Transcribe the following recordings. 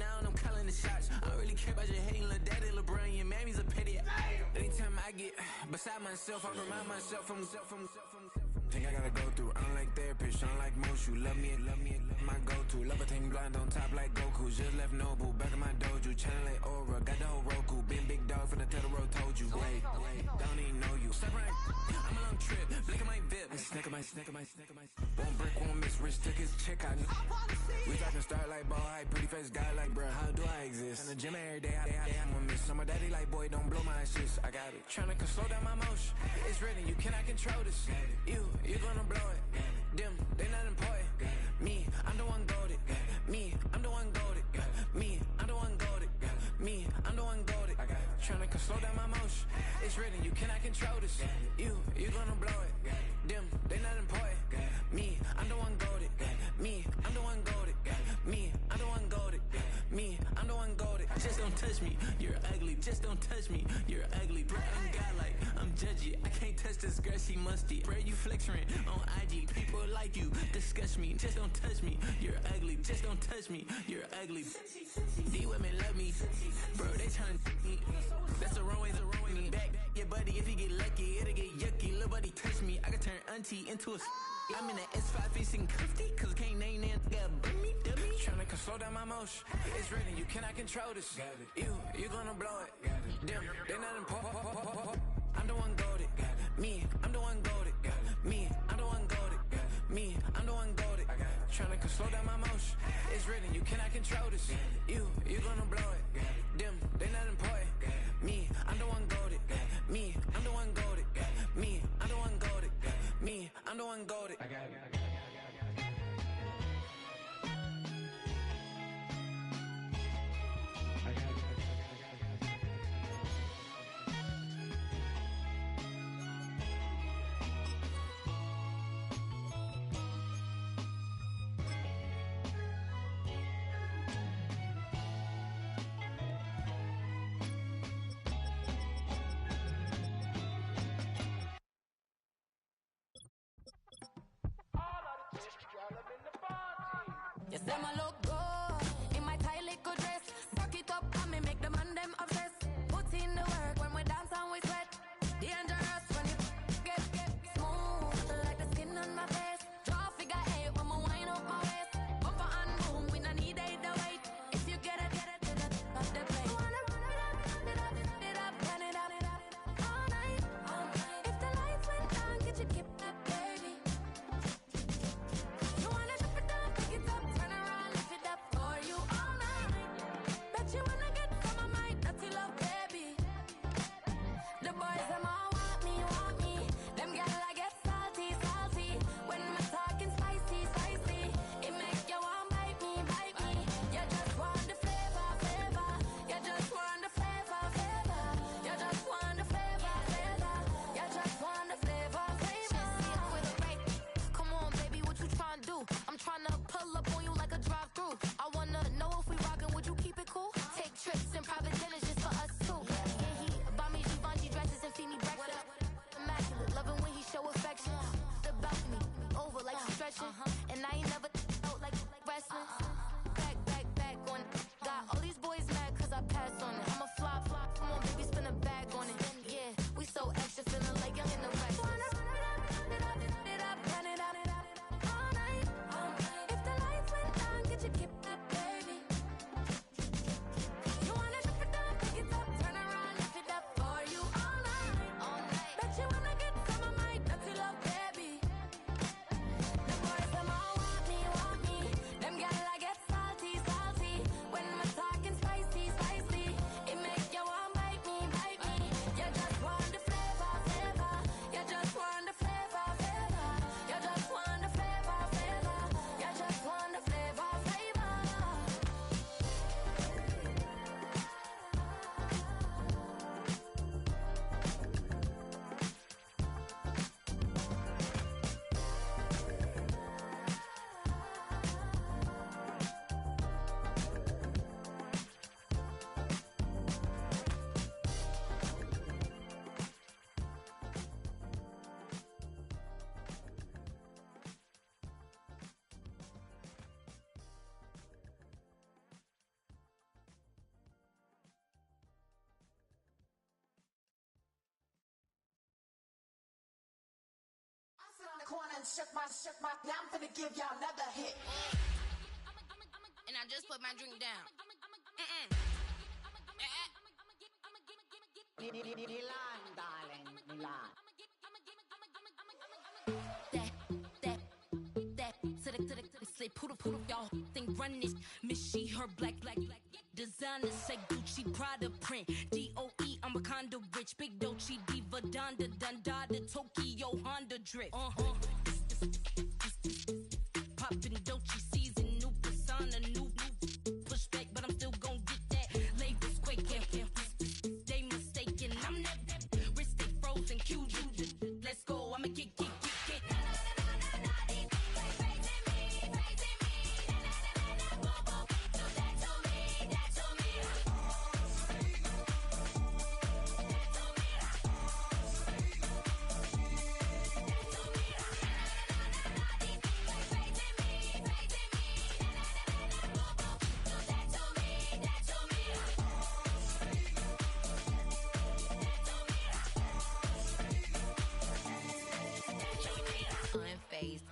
now and I'm calling the shots. I don't really care about your hating, little daddy, LeBron, your mammy's a pity. Anytime I get beside myself, I remind myself from. Think I gotta go through, I don't like therapists, I don't like most. You love me, my go-to. Love a thing blind on top like Goku. Just left Nobu, back in my dojo. Channel like Aura, got the whole Roku. Been big dog from the tell the road, told you. Wait, don't even know you. Step right, I'm a long trip, blink at my VIP. Snack of my. One brick, one miss, Rich took his check out. We talking start like ball hype, pretty face guy like, bruh, how do I exist? In the gym every day, I'm a miss. I'm a daddy like, boy, don't blow my assist. I got it. Tryna slow down my motion. It's written, you cannot control this. You gonna blow it. Them, they not important. Me, I'm the one goated. Me, I'm the one goated. Me, I'm the one goated. Me, I'm the one goated. Tryna slow down my motion. It's written, you cannot control this. You gonna blow it. Them, they not important. Me, I'm the one goated. Me, I'm the one goated. Me, I'm the one goated. Me, I'm the one goated. Just don't touch me, you're ugly. Just don't touch me, you're ugly. Bro, I'm godlike, I'm judgy. I can't touch this girl, she musty. Bro, you flexing on IG. People like you disgust me. Just don't touch me, you're ugly. Just don't touch me, you're ugly. These women love me, bro, they tryna me. That's the wrong way, back your buddy. If you get lucky, it'll get yucky. Little buddy touch me, I can turn auntie into a. I'm in the S5 facing cuffy, cause can't name that got burn me, dummy. Tryna slow down my motion. It's written, you cannot control this. You gonna blow it. Them, they not important. I'm the one goated. Me, I'm the one goated. Me, I'm the one goated. Me, I'm the one goated. Tryna slow down my motion. It's written, you cannot control this. You gonna blow it. Them, they not important. Me, I'm the one goated. Me, I'm the one goated. Me, I'm the one goated. Me, I'm the one goated. I got it. You say my look good in my tight little dress. Rock it up and me make the man them obsessed. Put in the work when we dance and we sweat. Dangerous when you get smooth like the skin on my face. Draw figure eight when we wind up my waist. Bumper and boom, we no need it the weight. If you get it to the top of the plate. Wanna run it up, run it up all night. If the lights went down, get your keep that baby. You wanna drop it down, pick it up, turn around, lift it up. shook my, now I'm finna give y'all another hit. And I just put my drink down. Milan, darling, Milan. Say poodle, y'all think run this. Miss she, her black. Designers say Gucci, Prada print. DOE, I'm a condo rich. Big Dolce, Diva, Donda, Dundada, Tokyo, Honda drip. Poppin' Dolce season, new persona, new pushback, but I'm still gon' get that. Labels quaking, they mistaken. I'm that wrist stay frozen, Q. Let's go, I'ma get.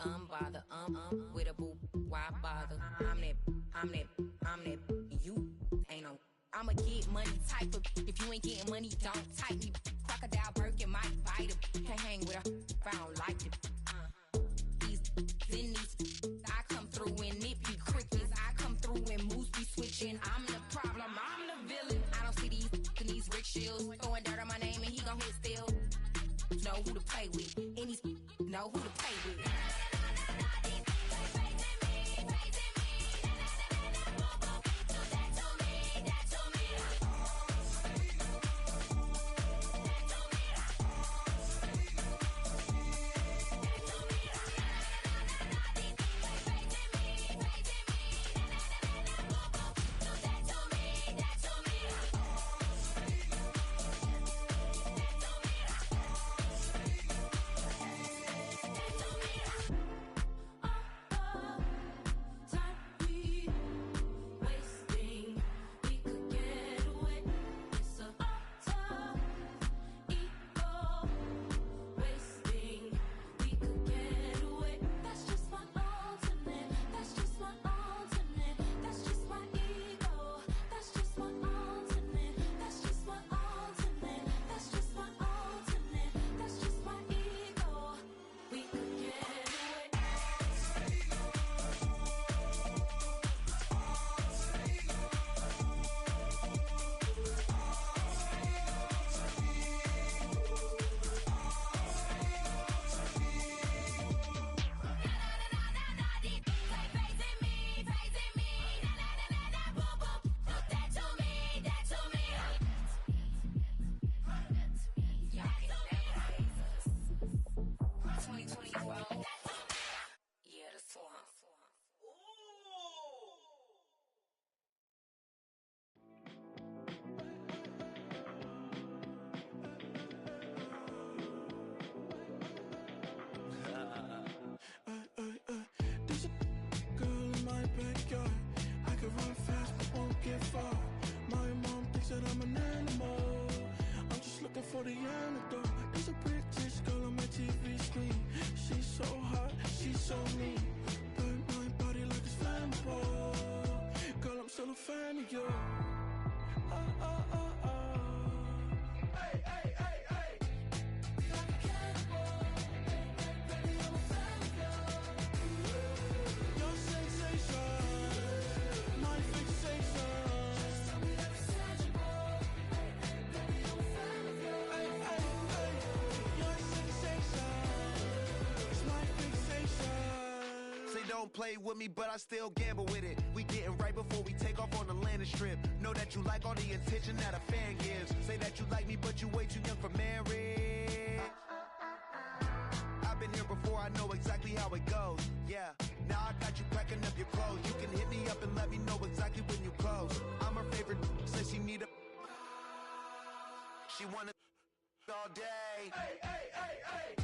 Unbothered, with a boo, why bother? I'm that, you ain't no. I'ma get money type of. If you ain't getting money, don't type me. Crocodile Birkin might bite him. Can't hang with her if I don't like it. These I come through and nip be crickets. I come through and moves be switching. I'm the problem, I'm the villain. I don't see these rickshaws throwing dirt on my name and he gon' hit still. Know who to play with, and these know who to play with. For the antidote, there's a British girl on my TV screen. She's so hot, she's so mean. Burn my body like it's flammable. Girl, I'm still a fan of you. Hey, hey, hey, hey. Like a cannibal. Baby, I'm a fan of you. Your sensation, my fixation. Just tell me that it's tangible. Baby, I'm a fan of you. Don't play with me, but I still gamble with it. We getting right before we take off on the landing strip. Know that you like all the attention that a fan gives. Say that you like me, but you way too young for marriage. I've been here before, I know exactly how it goes. Yeah, now I got you packing up your clothes. You can hit me up and let me know exactly when you close. I'm her favorite, says she need a. She wanna all day. Hey, hey, hey, hey.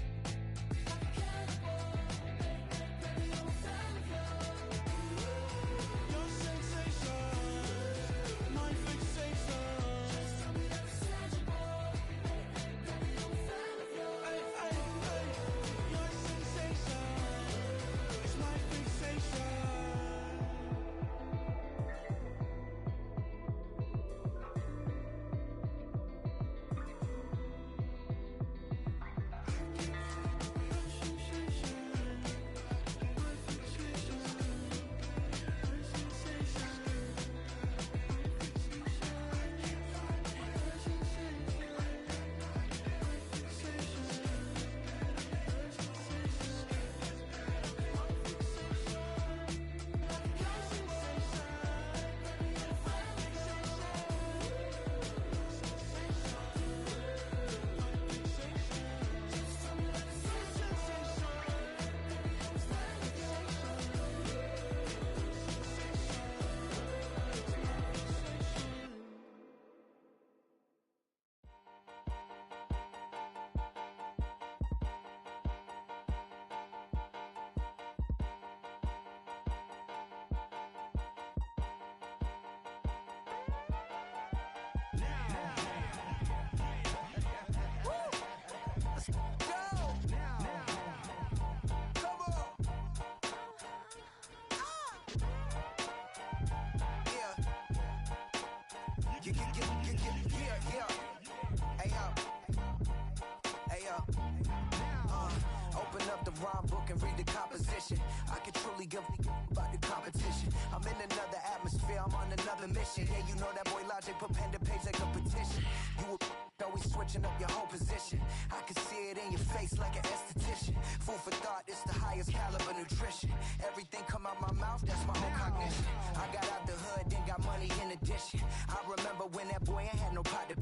rhyme book and read the composition. I can truly give about the competition. I'm in another atmosphere, I'm on another mission. Yeah, you know that boy Logic put pen to page like a petition. You always switching up your whole position. I can see it in your face like an esthetician. Food for thought, it's the highest caliber nutrition. Everything come out my mouth, that's my own cognition. I got out the hood, then got money in addition. I remember when that boy ain't had no pot to.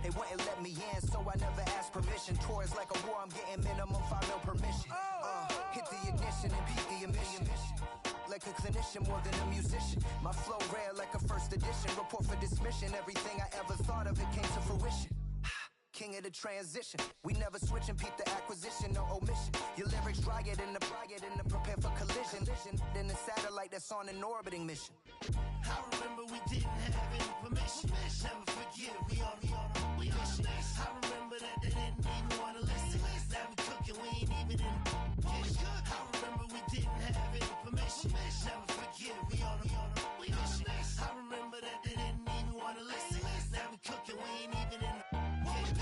They wouldn't let me in, so I never asked permission. Tours like a war, I'm getting minimum 5 mil permission. Hit the ignition and beat the emission. Like a clinician more than a musician. My flow rare like a first edition. Report for dismission. Everything I ever thought of, it came to fruition. King of the transition. We never switch and peep the acquisition, no omission. Your lyrics dry it in the prepare for collision. Then the satellite that's on an orbiting mission. I remember we didn't have any permission. Never forget, we on mission. I remember that they didn't even want to listen. Now we cooking, we ain't even in the kitchen. I remember we didn't have any permission. Never forget, we on mission. I remember that they didn't even want to listen. Now we cooking, we ain't even in the kitchen.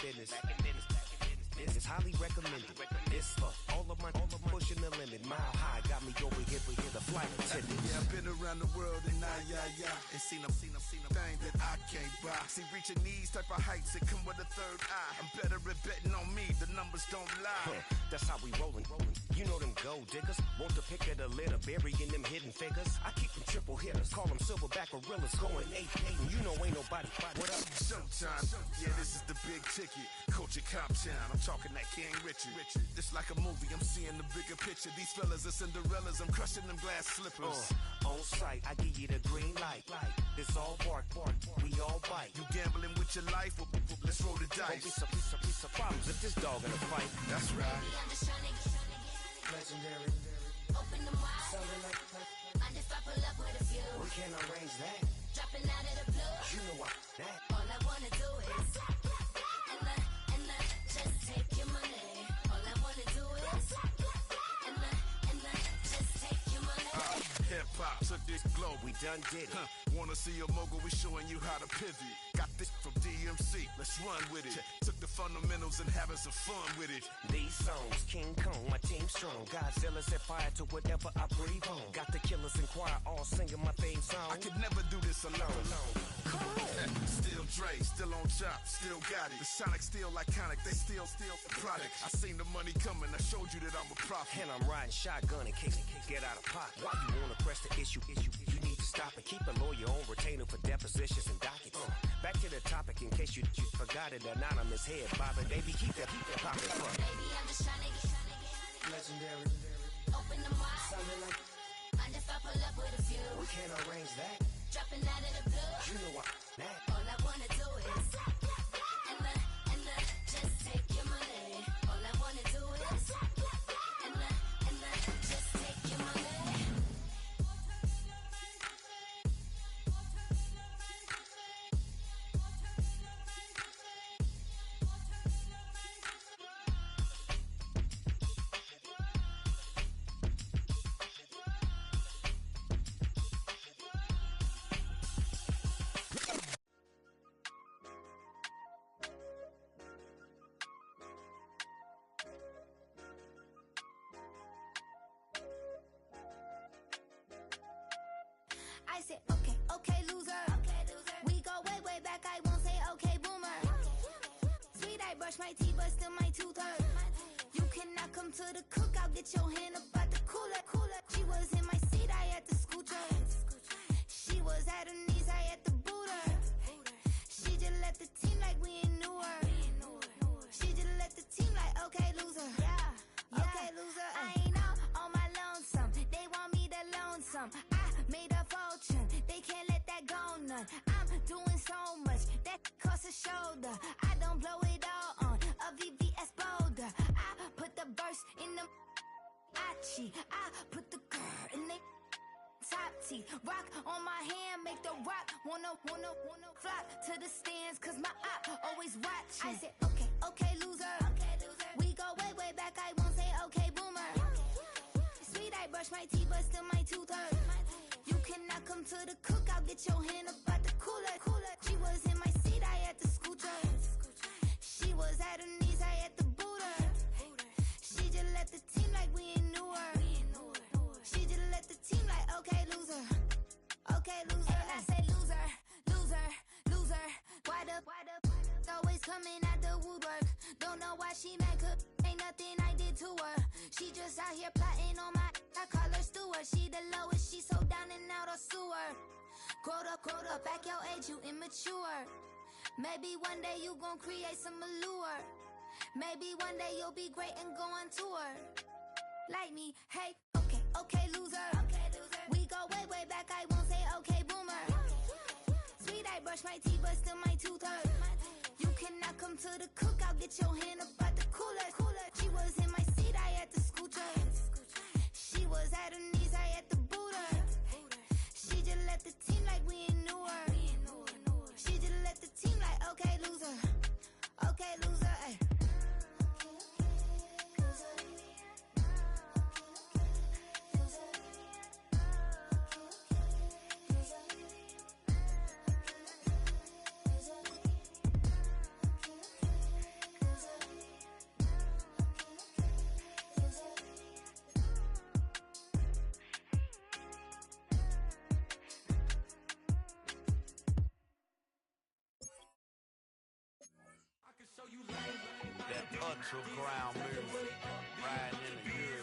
Business. This is highly recommended. This for all of my pushing the limit. Mile high got me over here for the flight attendant. Yeah, I've been around the world and and seen them thing that I can't buy. See, reaching these type of heights, it come with a third eye. I'm better at betting on me, the numbers don't lie. That's how we rollin'. You know them gold diggers. Want the pick of the litter, burying them hidden figures. I keep them triple hitters, call them silverback gorillas, going 8-8, and you know ain't nobody. What up? Showtime. Yeah, this is the big ticket. Culture Cop Town. I'm talking that King Richard. It's like a movie. I'm seeing the bigger picture. These fellas are Cinderellas. I'm crushing them glass slippers. On sight, I give you the green light. It's all bark. We all bite. You gambling with your life? Well, let's roll the dice. Won't be piece of problems if this dog in a fight. That's right. I'm just trying to get Legendary. open the wide. Something like I just I pull up with a few. we can't arrange that. Dropping out of the blue. You know what? That. All I wanna do is and just take your money. All I wanna do is and just take your money. Hip hop took this globe. We done did it. Wanna see a mogul? We showing you how to pivot. Got this from DMC. Let's run with it. Took the fundamentals and having some fun with it. These songs, King Kong, my team strong. Godzilla set fire to whatever I breathe on. Got the killers in choir all singing my theme song. I could never do this alone. Still Dre, still on top, still got it. The Sonic still iconic, they still the product. I seen the money coming, I showed you that I'm a prophet. And I'm riding shotgun in case it get out of pocket. Why you wanna press the issue? You need to stop and keep a lawyer on retainer for depositions and dockets. Back to the topic in case you forgot it. Anonymous head bobbing, baby, keep that pocket front. Baby, I'm just trying to get Legendary. open the wide. Something like I just I pull up with a few. we can't arrange that. Dropping out of the blue. You know what? That. All I wanna do is and just take your money. All I wanna do is and just take your money. I said, okay, loser. We go way back, I won't say okay, boomer. Sweet, I brush my teeth, but still my tooth hurt. You cannot come to the cook, I'll get your hand up at the cooler. She was in my seat, I had to scoot her. She was at her knees, I had to boot her. She just let the team like we ain't knew her. She just let the team like, okay, loser. Yeah, okay, loser. I ain't out on my lonesome. They want me to loan some. I made a fortune. They can't let that go Versace. I put the girl in they top teeth. Rock on my hand, make the rock wanna flock to the stands, cause my op always watching. I said, okay, loser. We go way back, I won't say okay, boomer. Sweet, I brush my teeth, but still my tooth hurt. You cannot come to the cookout, get your hand up out the cooler. She was in my seat, I had to scoot her. She was at her knees, I had to boot her. She just left the team like we ain't knew her. She just left the team like, okay, loser. Okay, loser. And I say loser. Why the always coming at the woodwork? Don't know why she mad, cause ain't nothing I did to her. She just out here plotting on my, I call her steward. She the lowest, she so down and out of sewer. Growed up, back your age, you immature. Maybe one day you gon' create some allure. Maybe one day you'll be great and go on tour. Like me, hey, okay, loser. We go way back, I won't say okay, boomer. Sweet, I brush my teeth, but still my tooth hurt. You cannot come to the cookout, get your hand up out the cooler. She was in my seat, I had to scoot her. She was at her knees, I had to boot her. She just left the team like we ain't knew her. She just left the team like, okay, loser. Okay, loser, ay. That underground music, riding in the good.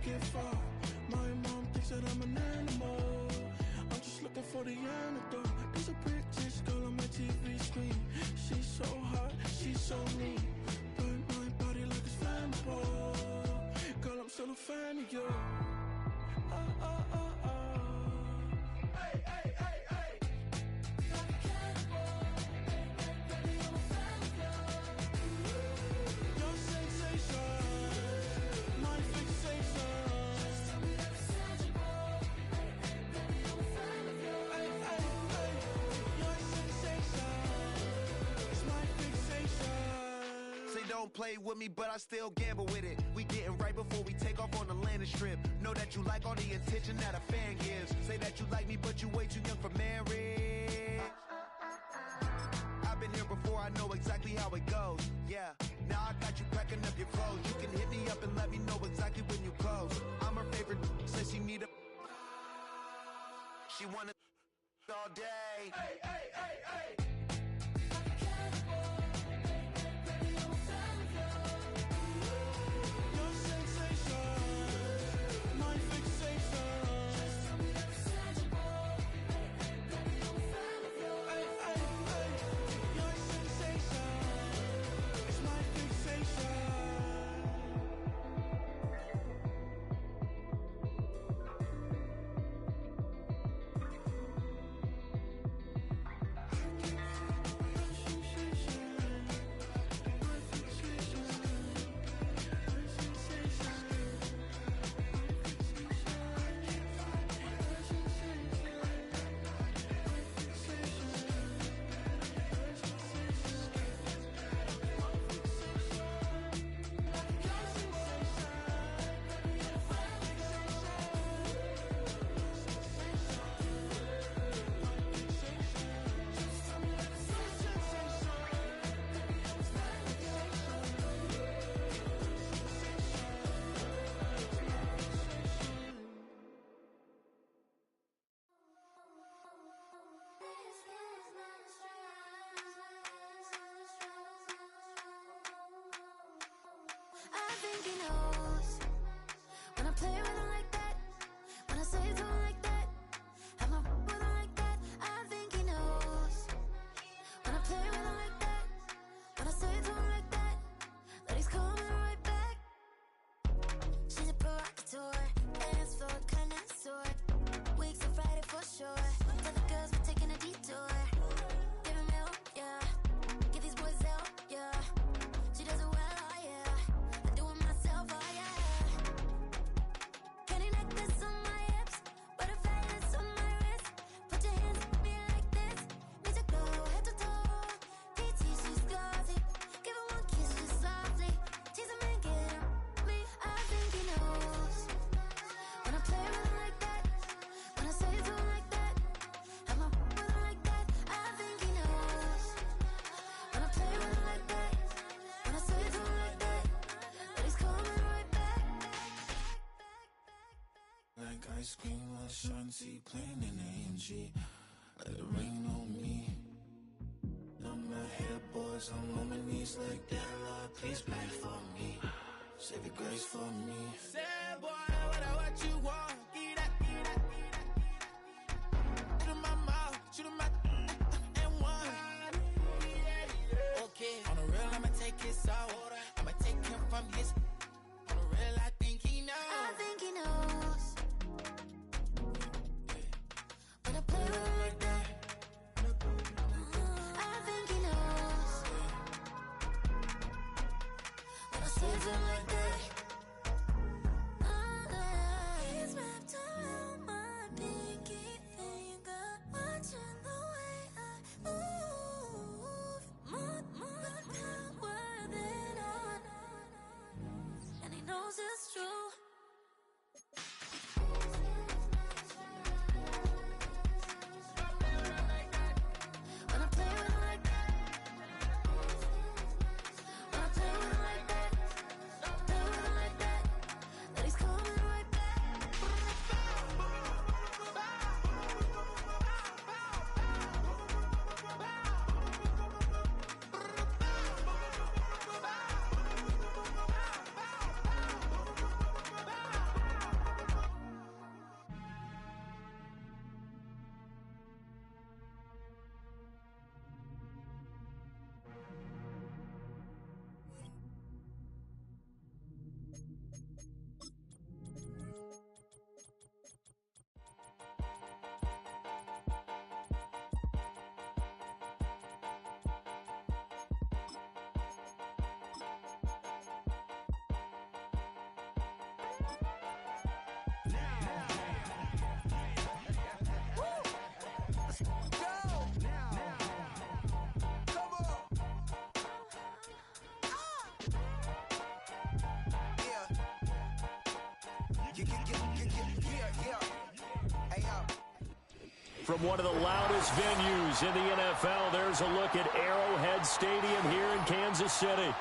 get far. My mom thinks that I'm an animal. I'm just looking for the antidote. There's a British girl on my TV screen. She's so hot, she's so neat. Burn my body like it's flammable. Girl, I'm still a fan of you. Hey, hey, hey, hey. Like a cannibal. Baby, I'm a fan of you. Your sensation, my fixation. Just tell me that it's tangible. Hey, hey, baby, I'm a fan of you. Hey, hey, hey. Your sensation is my fixation. Say don't play with me, but I still gamble with it. We getting right before we take off on the landing strip. Know that you like all the attention that a fan gives. Say that you like me, but you way too young for marriage. I've been here before, I know exactly how it goes. Yeah, now I got you packing up your clothes. You can hit me up and let me know exactly when you close. I'm her favorite, says she need a... She wanna all day. Hey, hey, hey, hey. Like a cannibal. Baby, I'm a fan of you. Your sensation, my fixation. Just tell me that it's tangible. Hey, hey, baby, I'm a fan of you. Hey, hey, hey. Your sensation is my fixation. I think he knows when I play with him like that, when I say it to him like that, have my with him like that. I think he knows when I play with him like that, when I say it to him like that, that he's coming right back. She's a provocateur, dance floor connoisseur, weeks on Friday for sure. Tell the girls we're taking a detour. Give him help, yeah. Give these boys help, yeah. She does it well, oh yeah. I do it myself, oh yeah. Candy necklace on my hips, butterflies on my wrist. Put your hands on me like this. Need to go head to toe. PT, she's glossy. Give her one kiss just softly. Tease him and get him me. I think he knows when I play with him like that, when I say it to him like that, have my with him like that. I think he knows when I play with him like that, when I say it to him like that, that he's coming right back. Like ice cream on Shanty, playing in AMG. Let it rain on me. Numb my hair, boys, I'm on my knees like that. Lord, please pray for me. Save your grace for me. Say, boy, what you want? Get that, get that, get that. Shoot in my mouth, shoot in my and one. Okay, on the real, I'ma take his soul. I'ma take him from his. On the real, I think he knows. I think he knows when I play with him like that. I think he knows when I say it to him like that. From one of the loudest venues in the NFL, there's a look at Arrowhead Stadium here in Kansas City.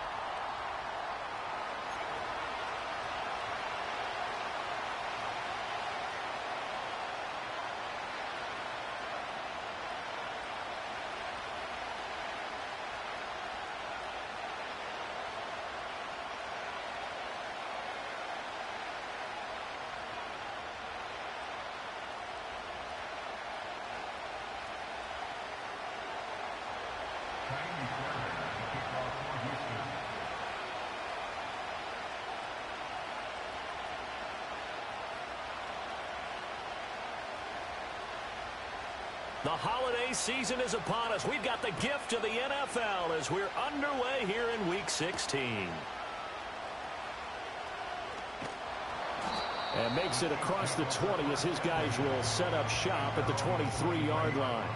The holiday season is upon us. We've got the gift of the NFL as we're underway here in Week 16. And makes it across the 20 as his guys will set up shop at the 23-yard line.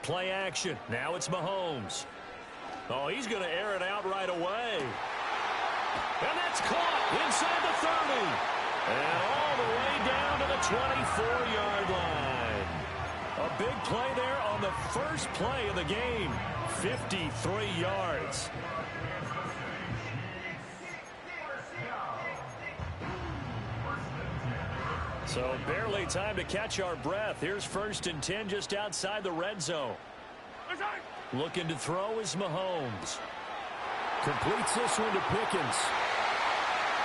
Play action. Now it's Mahomes. Oh, he's going to air it out right away. And that's caught inside the 30. And all the way down to the 24-yard line. A big play there on the first play of the game. 53 yards. So barely time to catch our breath. Here's 1st and 10 just outside the red zone. Looking to throw is Mahomes. Completes this one to Pickens.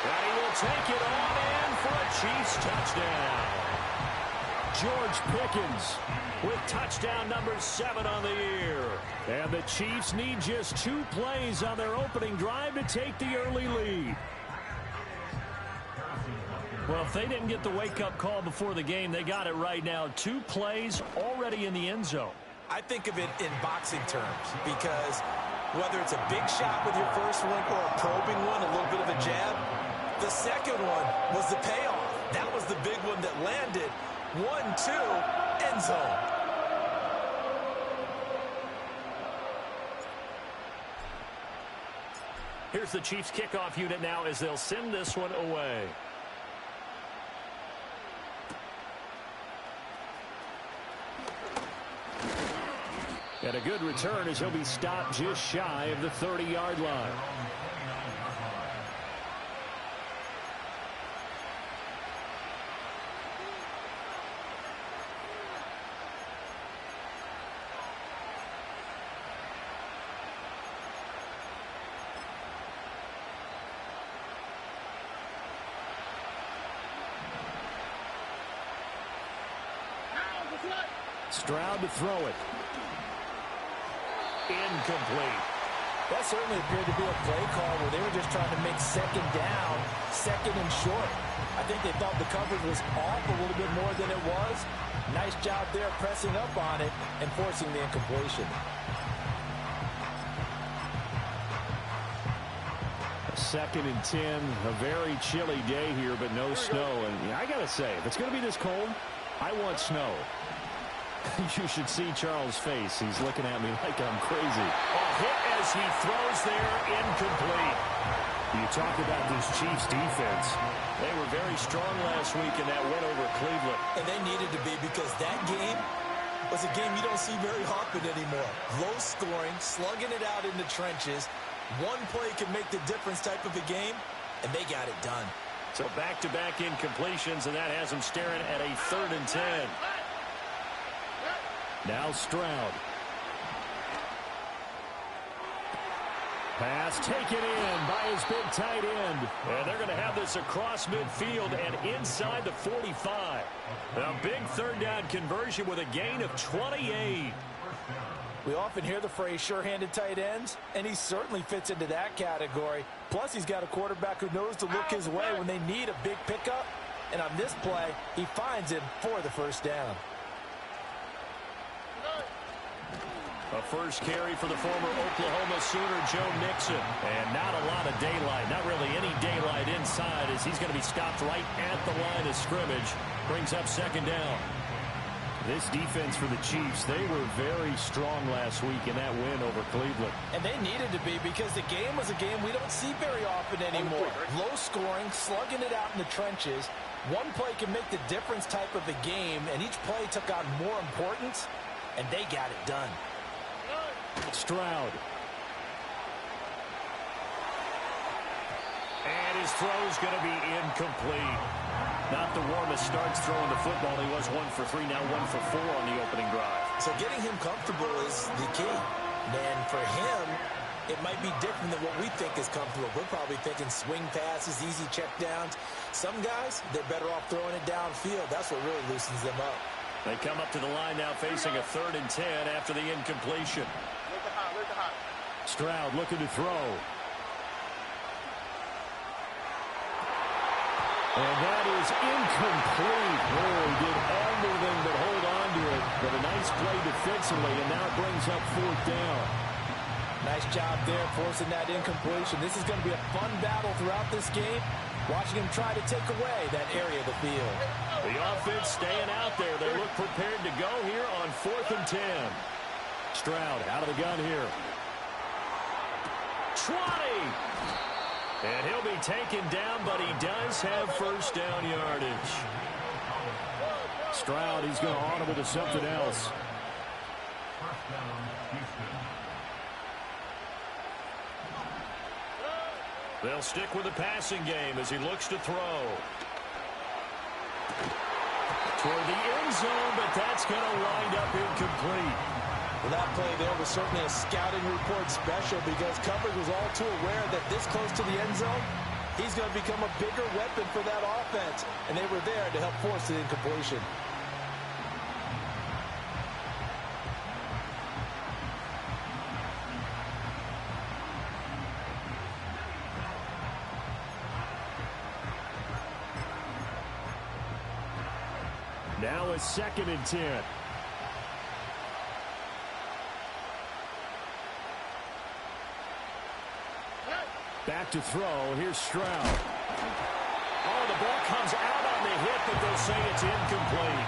And he will take it on in for a Chiefs touchdown. George Pickens with touchdown number 7 on the year. And the Chiefs need just 2 plays on their opening drive to take the early lead. Well, if they didn't get the wake-up call before the game, they got it right now. 2 plays already in the end zone. I think of it in boxing terms because whether it's a big shot with your first one or a probing one, a little bit of a jab, the second one was the payoff. That was the big one that landed. 1-2, end zone. Here's the Chiefs kickoff unit now as they'll send this one away. And a good return as he'll be stopped just shy of the 30-yard line. Stroud to throw it. Incomplete. That certainly appeared to be a play call where they were just trying to make second down, second and short. I think they thought the coverage was off a little bit more than it was. Nice job there pressing up on it and forcing the incompletion. Second and 10, a very chilly day here, but no snow. And I got to say, if it's going to be this cold, I want snow. You should see Charles' face. He's looking at me like I'm crazy. A hit as he throws there, incomplete. You talk about this Chiefs defense. They were very strong last week in that win over Cleveland. And they needed to be because that game was a game you don't see very often anymore. Low scoring, slugging it out in the trenches. One play can make the difference type of a game, and they got it done. So back-to-back incompletions, and that has them staring at a 3rd and 10. Now Stroud. Pass taken in by his big tight end. And they're going to have this across midfield and inside the 45. A big third down conversion with a gain of 28. We often hear the phrase sure-handed tight ends, and he certainly fits into that category. Plus, he's got a quarterback who knows to look his way when they need a big pickup. And on this play, he finds him for the first down. A first carry for the former Oklahoma Sooner, Joe Mixon. And not a lot of daylight, not really any daylight inside as he's going to be stopped right at the line of scrimmage. Brings up second down. This defense for the Chiefs, they were very strong last week in that win over Cleveland. And they needed to be because the game was a game we don't see very often anymore. Low scoring, slugging it out in the trenches. One play can make the difference type of a game, and each play took on more importance, and they got it done. Stroud. And his throw's going to be incomplete. Not the warmest starts throwing the football. He was 1 for 3, now 1 for 4 on the opening drive. So getting him comfortable is the key. And for him, it might be different than what we think is comfortable. We're probably thinking swing passes, easy checkdowns. Some guys, they're better off throwing it downfield. That's what really loosens them up. They come up to the line now facing a 3rd and 10 after the incompletion. Stroud looking to throw. And that is incomplete. Oh, he did everything but hold on to it. But a nice play defensively, and now it brings up 4th down. Nice job there forcing that incompletion. This is going to be a fun battle throughout this game. Watching him try to take away that area of the field. The offense staying out there. They look prepared to go here on 4th and 10. Stroud out of the gun here. 20! And he'll be taken down, but he does have first down yardage. Stroud, he's going to audible to something else. They'll stick with the passing game as he looks to throw. Toward the end zone, but that's going to wind up incomplete. Well, that play there was certainly a scouting report special because coverage was all too aware that this close to the end zone, he's going to become a bigger weapon for that offense. And they were there to help force the incompletion. Now a 2nd and 10. Back to throw. Here's Stroud. Oh, the ball comes out on the hit, but they'll say it's incomplete.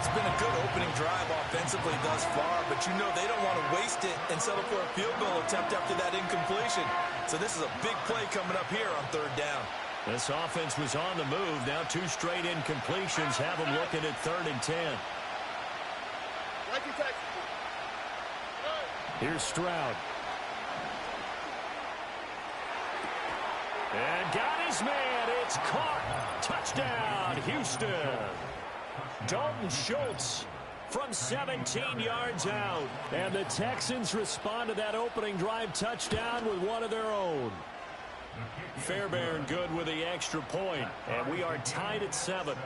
It's been a good opening drive offensively thus far, but you know they don't want to waste it and settle for a field goal attempt after that incompletion. So this is a big play coming up here on 3rd down. This offense was on the move. Now 2 straight incompletions have them looking at 3rd and 10. Here's Stroud. And got his man. It's caught. Touchdown, Houston. Dalton Schultz from 17 yards out. And the Texans respond to that opening drive touchdown with one of their own. Fairbairn good with the extra point. And we are tied at 7.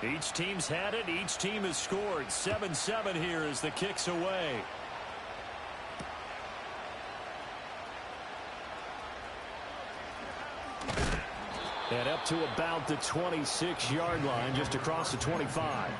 Each team's had it. Each team has scored. 7-7 here as the kick's away. And up to about the 26-yard line, just across the 25.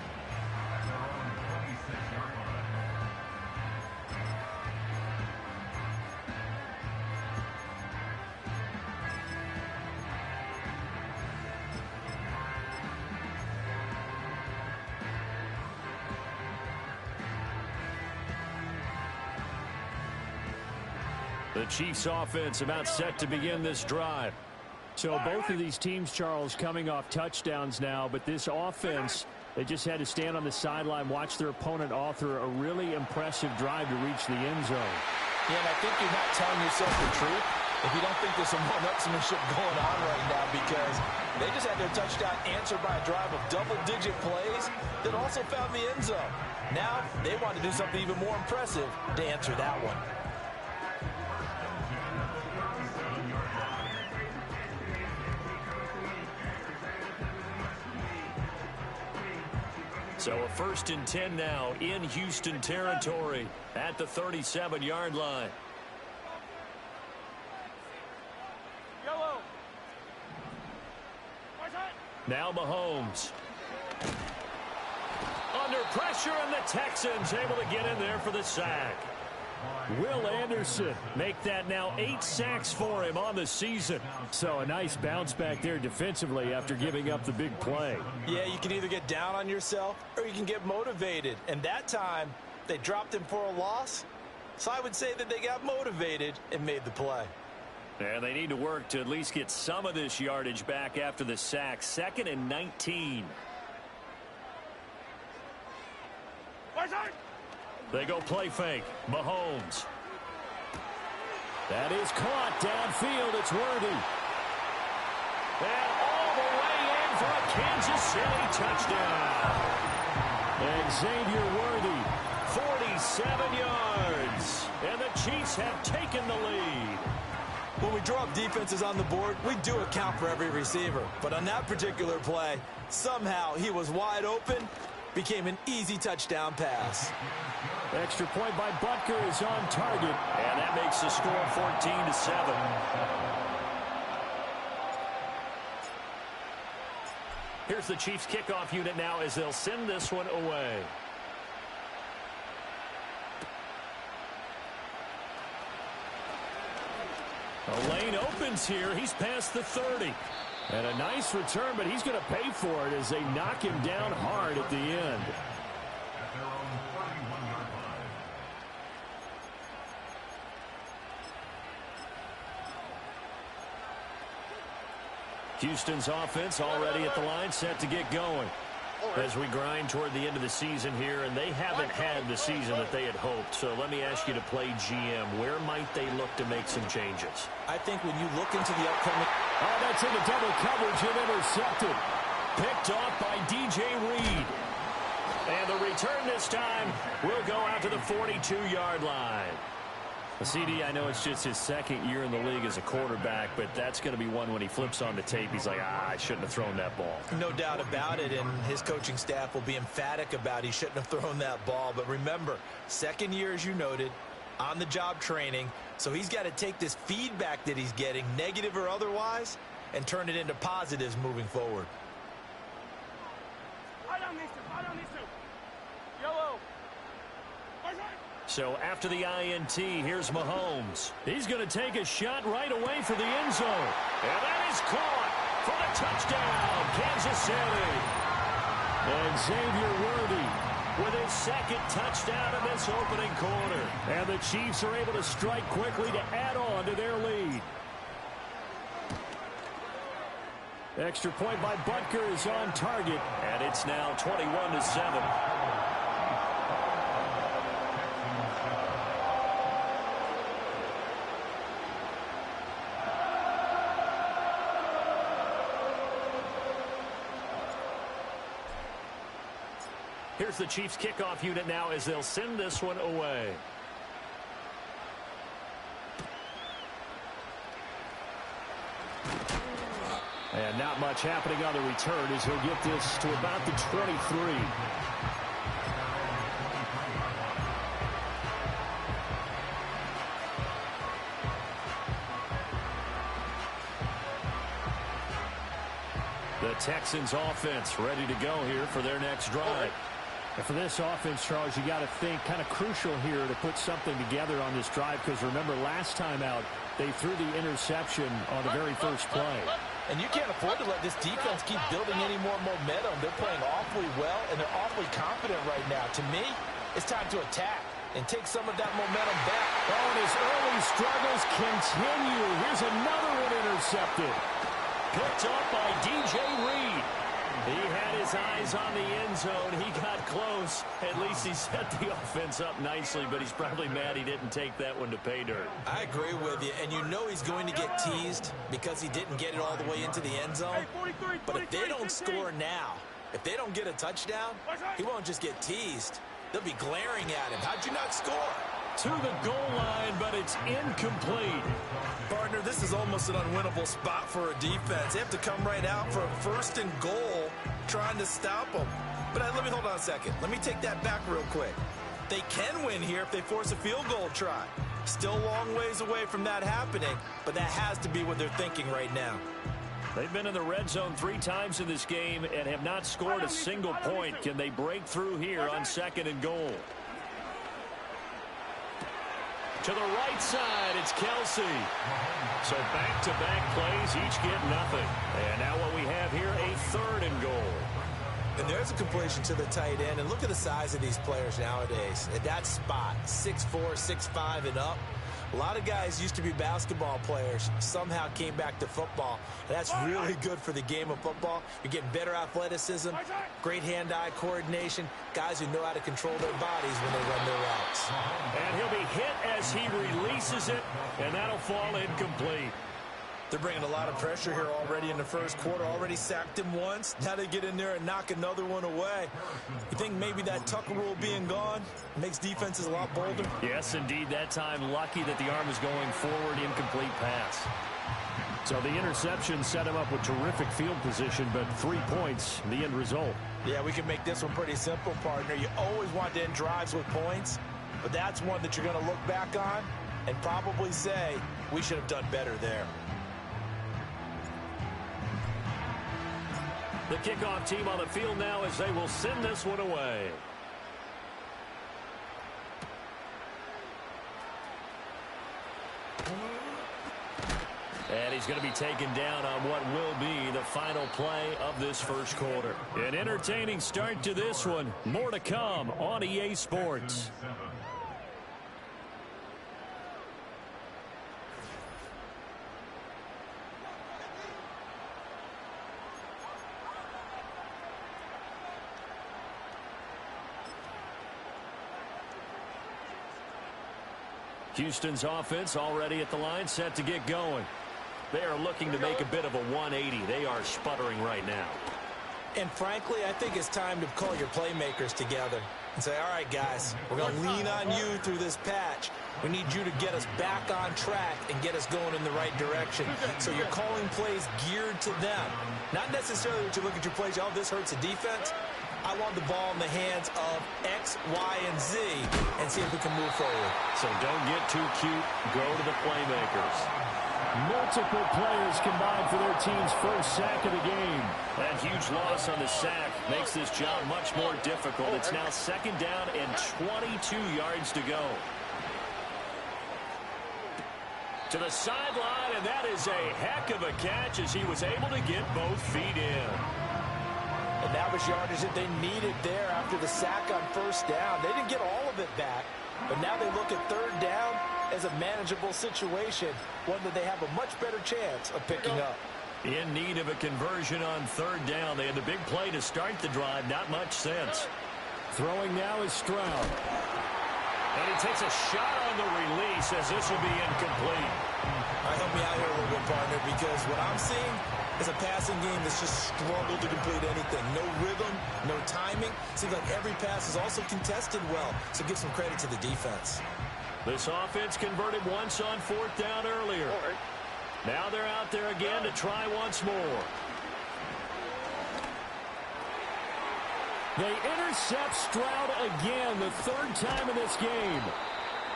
The Chiefs offense about set to begin this drive. So both of these teams, Charles, coming off touchdowns now, but this offense, they just had to stand on the sideline, watch their opponent author a really impressive drive to reach the end zone. Yeah, and I think you're not telling yourself the truth if you don't think there's some one-upsmanship going on right now, because they just had their touchdown answered by a drive of double-digit plays that also found the end zone. Now they want to do something even more impressive to answer that one. So a 1st and 10 now in Houston territory at the 37-yard line. Now Mahomes. Under pressure, and the Texans able to get in there for the sack. Will Anderson make that now 8 sacks for him on the season. So a nice bounce back there defensively after giving up the big play. Yeah, you can either get down on yourself or you can get motivated. And that time, they dropped him for a loss. So I would say that they got motivated and made the play. And they need to work to at least get some of this yardage back after the sack. 2nd and 19. They go play fake. Mahomes. That is caught downfield. It's Worthy. And all the way in for a Kansas City touchdown. And Xavier Worthy. 47 yards. And the Chiefs have taken the lead. When we draw up defenses on the board, we do account for every receiver. But on that particular play, somehow he was wide open, became an easy touchdown pass. Extra point by Butker is on target. And that makes the score 14-7. Here's the Chiefs kickoff unit now as they'll send this one away. The lane opens here. He's past the 30. And a nice return, but he's going to pay for it as they knock him down hard at the end. Houston's offense already at the line, set to get going. As we grind toward the end of the season here, and they haven't had the season that they had hoped. So let me ask you to play GM. Where might they look to make some changes? I think when you look into the upcoming... Oh, that's into double coverage and intercepted. Picked off by DJ Reed. And the return this time will go out to the 42-yard line. CD, I know it's just his 2nd year in the league as a quarterback, but that's going to be one when he flips on the tape. He's like, I shouldn't have thrown that ball. No doubt about it, and his coaching staff will be emphatic about he shouldn't have thrown that ball. But remember, 2nd year, as you noted, on-the-job training, so he's got to take this feedback that he's getting, negative or otherwise, and turn it into positives moving forward. So after the INT, here's Mahomes. He's going to take a shot right away for the end zone. And that is caught for the touchdown, Kansas City. And Xavier Worthy with his 2nd touchdown in this opening quarter. And the Chiefs are able to strike quickly to add on to their lead. Extra point by Butker is on target. And it's now 21-7. Here's the Chiefs kickoff unit now as they'll send this one away. And not much happening on the return as he'll get this to about the 23. The Texans offense ready to go here for their next drive. And for this offense, Charles, you got to think kind of crucial here to put something together on this drive, because remember last time out they threw the interception on the very first play. And you can't afford to let this defense keep building any more momentum. They're playing awfully well, and they're awfully confident right now. To me, it's time to attack. and take some of that momentum back. Oh, and his early struggles continue. Here's another one intercepted. Picked up by DJ Reed. He had his eyes on the end zone. He got close. At least he set the offense up nicely, but he's probably mad he didn't take that one to pay dirt. I agree with you, and you know he's going to get teased because he didn't get it all the way into the end zone. But if they don't score now, if they don't get a touchdown, he won't just get teased. They'll be glaring at him. How'd you not score? To the goal line, but it's incomplete. Partner, this is almost an unwinnable spot for a defense. They have to come right out for a 1st and goal trying to stop them. But let me hold on a second. Let me take that back real quick. They can win here if they force a field goal try. Still a long ways away from that happening, but that has to be what they're thinking right now. They've been in the red zone 3 times in this game and have not scored a single point. Can they break through here on 2nd and goal? To the right side, it's Kelsey. So back-to-back plays, each get nothing. And now what we have here, a 3rd and goal. And there's a completion to the tight end. And look at the size of these players nowadays. At that spot, 6'4", 6'5", and up. A lot of guys used to be basketball players, somehow came back to football. And that's really good for the game of football. You're getting better athleticism, great hand-eye coordination, guys who know how to control their bodies when they run their routes. And he'll be hit as he releases it, and that'll fall incomplete. They're bringing a lot of pressure here already in the first quarter. Already sacked him once. Now they get in there and knock another one away. You think maybe that Tucker rule being gone makes defenses a lot bolder? Yes, indeed. That time, lucky that the arm is going forward, incomplete pass. So the interception set him up with terrific field position, but 3 points, the end result. Yeah, we can make this one pretty simple, partner. You always want to end drives with points, but that's one that you're going to look back on and probably say, we should have done better there. The kickoff team on the field now as they will send this one away. And he's going to be taken down on what will be the final play of this first quarter. An entertaining start to this one. More to come on EA Sports. Houston's offense already at the line, set to get going. They are looking to make a bit of a 180. They are sputtering right now. And frankly, I think it's time to call your playmakers together and say, all right, guys, we're going to lean on you through this patch. We need you to get us back on track and get us going in the right direction. So you're calling plays geared to them. Not necessarily that you look at your plays, oh, this hurts the defense. I want the ball in the hands of X, Y, and Z and see if we can move forward. So don't get too cute. Go to the playmakers. Multiple players combined for their team's first sack of the game. That huge loss on the sack makes this job much more difficult. It's now 2nd down and 22 yards to go. To the sideline, and that is a heck of a catch as he was able to get both feet in. And that was yardage that they needed there after the sack on 1st down. They didn't get all of it back, but now they look at 3rd down as a manageable situation, one that they have a much better chance of picking up. In need of a conversion on 3rd down. They had the big play to start the drive. Not much sense. Throwing now is Stroud. And he takes a shot on the release as this will be incomplete. All right, help me out here a little bit, partner, because what I'm seeing is a passing game that's just struggled to complete anything. No rhythm, no timing. Seems like every pass is also contested well, so give some credit to the defense. This offense converted once on 4th down earlier. Now they're out there again to try once more. They intercept Stroud again, the 3rd time in this game.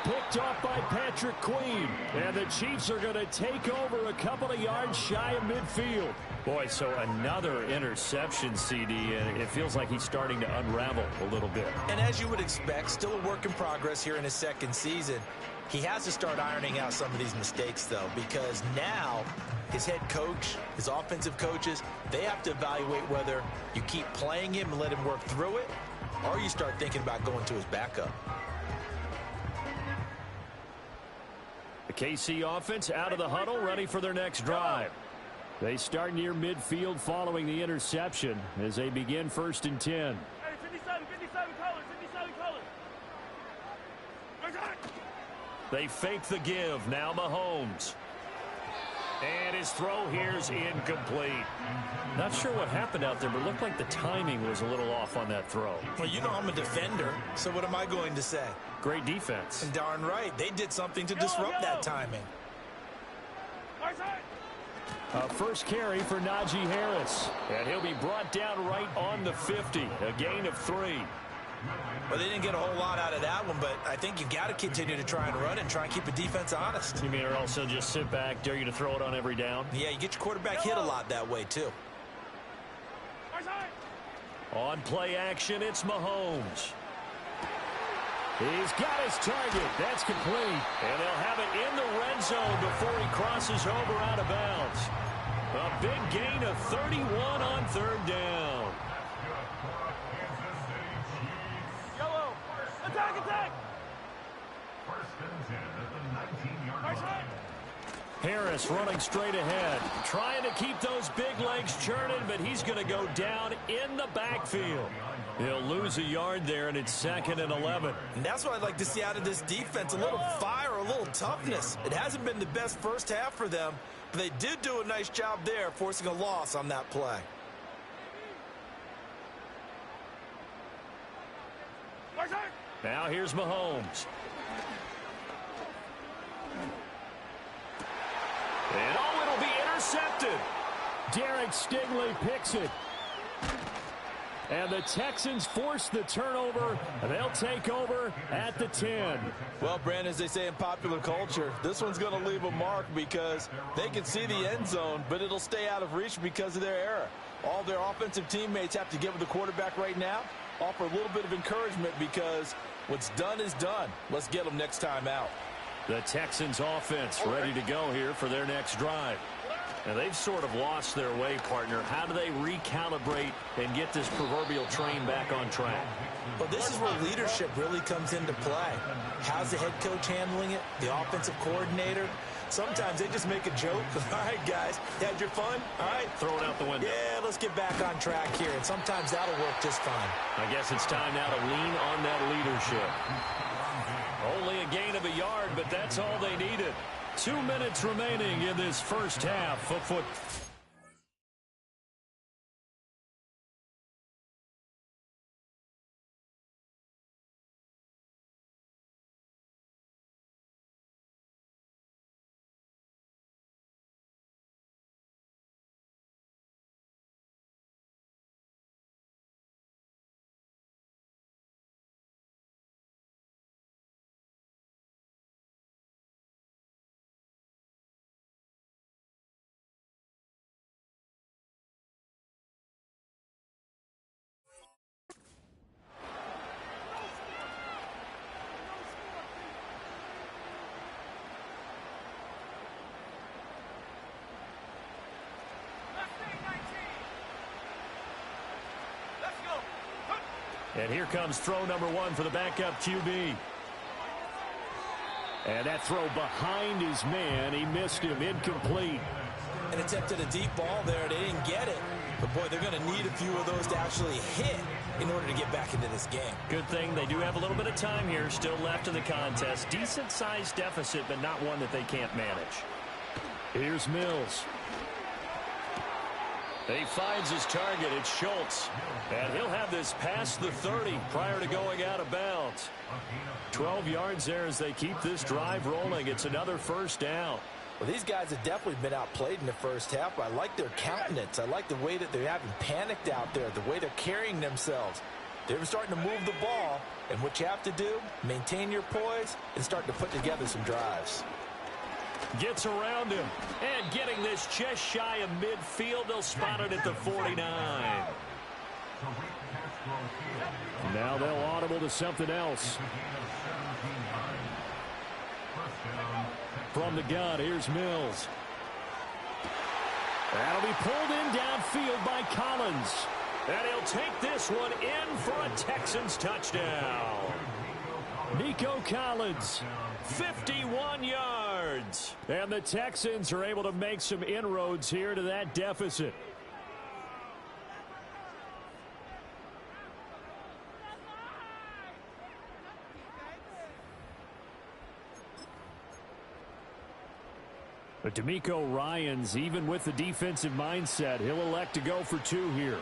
Picked off by Patrick Queen. And the Chiefs are going to take over a couple of yards shy of midfield. Boy, so another interception, CD, and it feels like he's starting to unravel a little bit. And as you would expect, still a work in progress here in his 2nd season. He has to start ironing out some of these mistakes, though, because now his head coach, his offensive coaches, they have to evaluate whether you keep playing him and let him work through it, or you start thinking about going to his backup. The KC offense out of the huddle, ready for their next drive. They start near midfield following the interception as they begin 1st and 10. Hey, 57 colors, 57 colors. They fake the give. Now Mahomes. And his throw here's incomplete. Not sure what happened out there, but it looked like the timing was a little off on that throw. Well, you know I'm a defender, so what am I going to say? Great defense. And darn right. They did something to disrupt that timing. First carry for Najee Harris. And he'll be brought down right on the 50. A gain of 3. Well, they didn't get a whole lot out of that one, but I think you got to continue to try and run and try and keep the defense honest. You mean or also just sit back, dare you to throw it on every down? Yeah, you get your quarterback hit a lot that way, too. On play action, it's Mahomes. He's got his target. That's complete. And they'll have it in the red zone before he crosses over out of bounds. A big gain of 31 on 3rd down. Yellow. Attack. Harris running straight ahead. Trying to keep those big legs churning, but he's going to go down in the backfield. He'll lose a yard there, and it's 2nd and 11. And that's what I'd like to see out of this defense, a little fire, a little toughness. It hasn't been the best first half for them, but they did do a nice job there, forcing a loss on that play. Now here's Mahomes. And it'll be intercepted. Derek Stingley picks it. And the Texans force the turnover. They'll take over at the 10. Well, Brandon, as they say in popular culture, this one's going to leave a mark because they can see the end zone, but it'll stay out of reach because of their error. All their offensive teammates have to give the quarterback right now, offer a little bit of encouragement because what's done is done. Let's get them next time out. The Texans offense ready to go here for their next drive. Now, they've sort of lost their way, partner. How do they recalibrate and get this proverbial train back on track? Well, this is where leadership really comes into play. How's the head coach handling it? The offensive coordinator? Sometimes they just make a joke. All right, guys, had your fun? All right. Throw it out the window. Yeah, let's get back on track here. And sometimes that'll work just fine. I guess it's time now to lean on that leadership. Only a gain of a yard, but that's all they needed. 2 minutes remaining in this first half of football. And here comes throw number 1 for the backup QB. And that throw behind his man. He missed him. Incomplete. And attempted a deep ball there. They didn't get it. But, boy, they're going to need a few of those to actually hit in order to get back into this game. Good thing they do have a little bit of time here still left in the contest. Decent-sized deficit, but not one that they can't manage. Here's Mills. He finds his target. It's Schultz. And he'll have this past the 30 prior to going out of bounds. 12 yards there as they keep this drive rolling. It's another first down. Well, these guys have definitely been outplayed in the first half. I like their countenance. I like the way that they haven't panicked out there, the way they're carrying themselves. They're starting to move the ball. And what you have to do, maintain your poise and start to put together some drives. Gets around him, and getting this just shy of midfield. They'll spot it at the 49. Now they'll audible to something else. From the gun, here's Mills. That'll be pulled in downfield by Collins. And he'll take this one in for a Texans touchdown. Nico Collins, 51 yards. yards. And the Texans are able to make some inroads here to that deficit. But D'Amico Ryans, even with the defensive mindset, he'll elect to go for 2 here.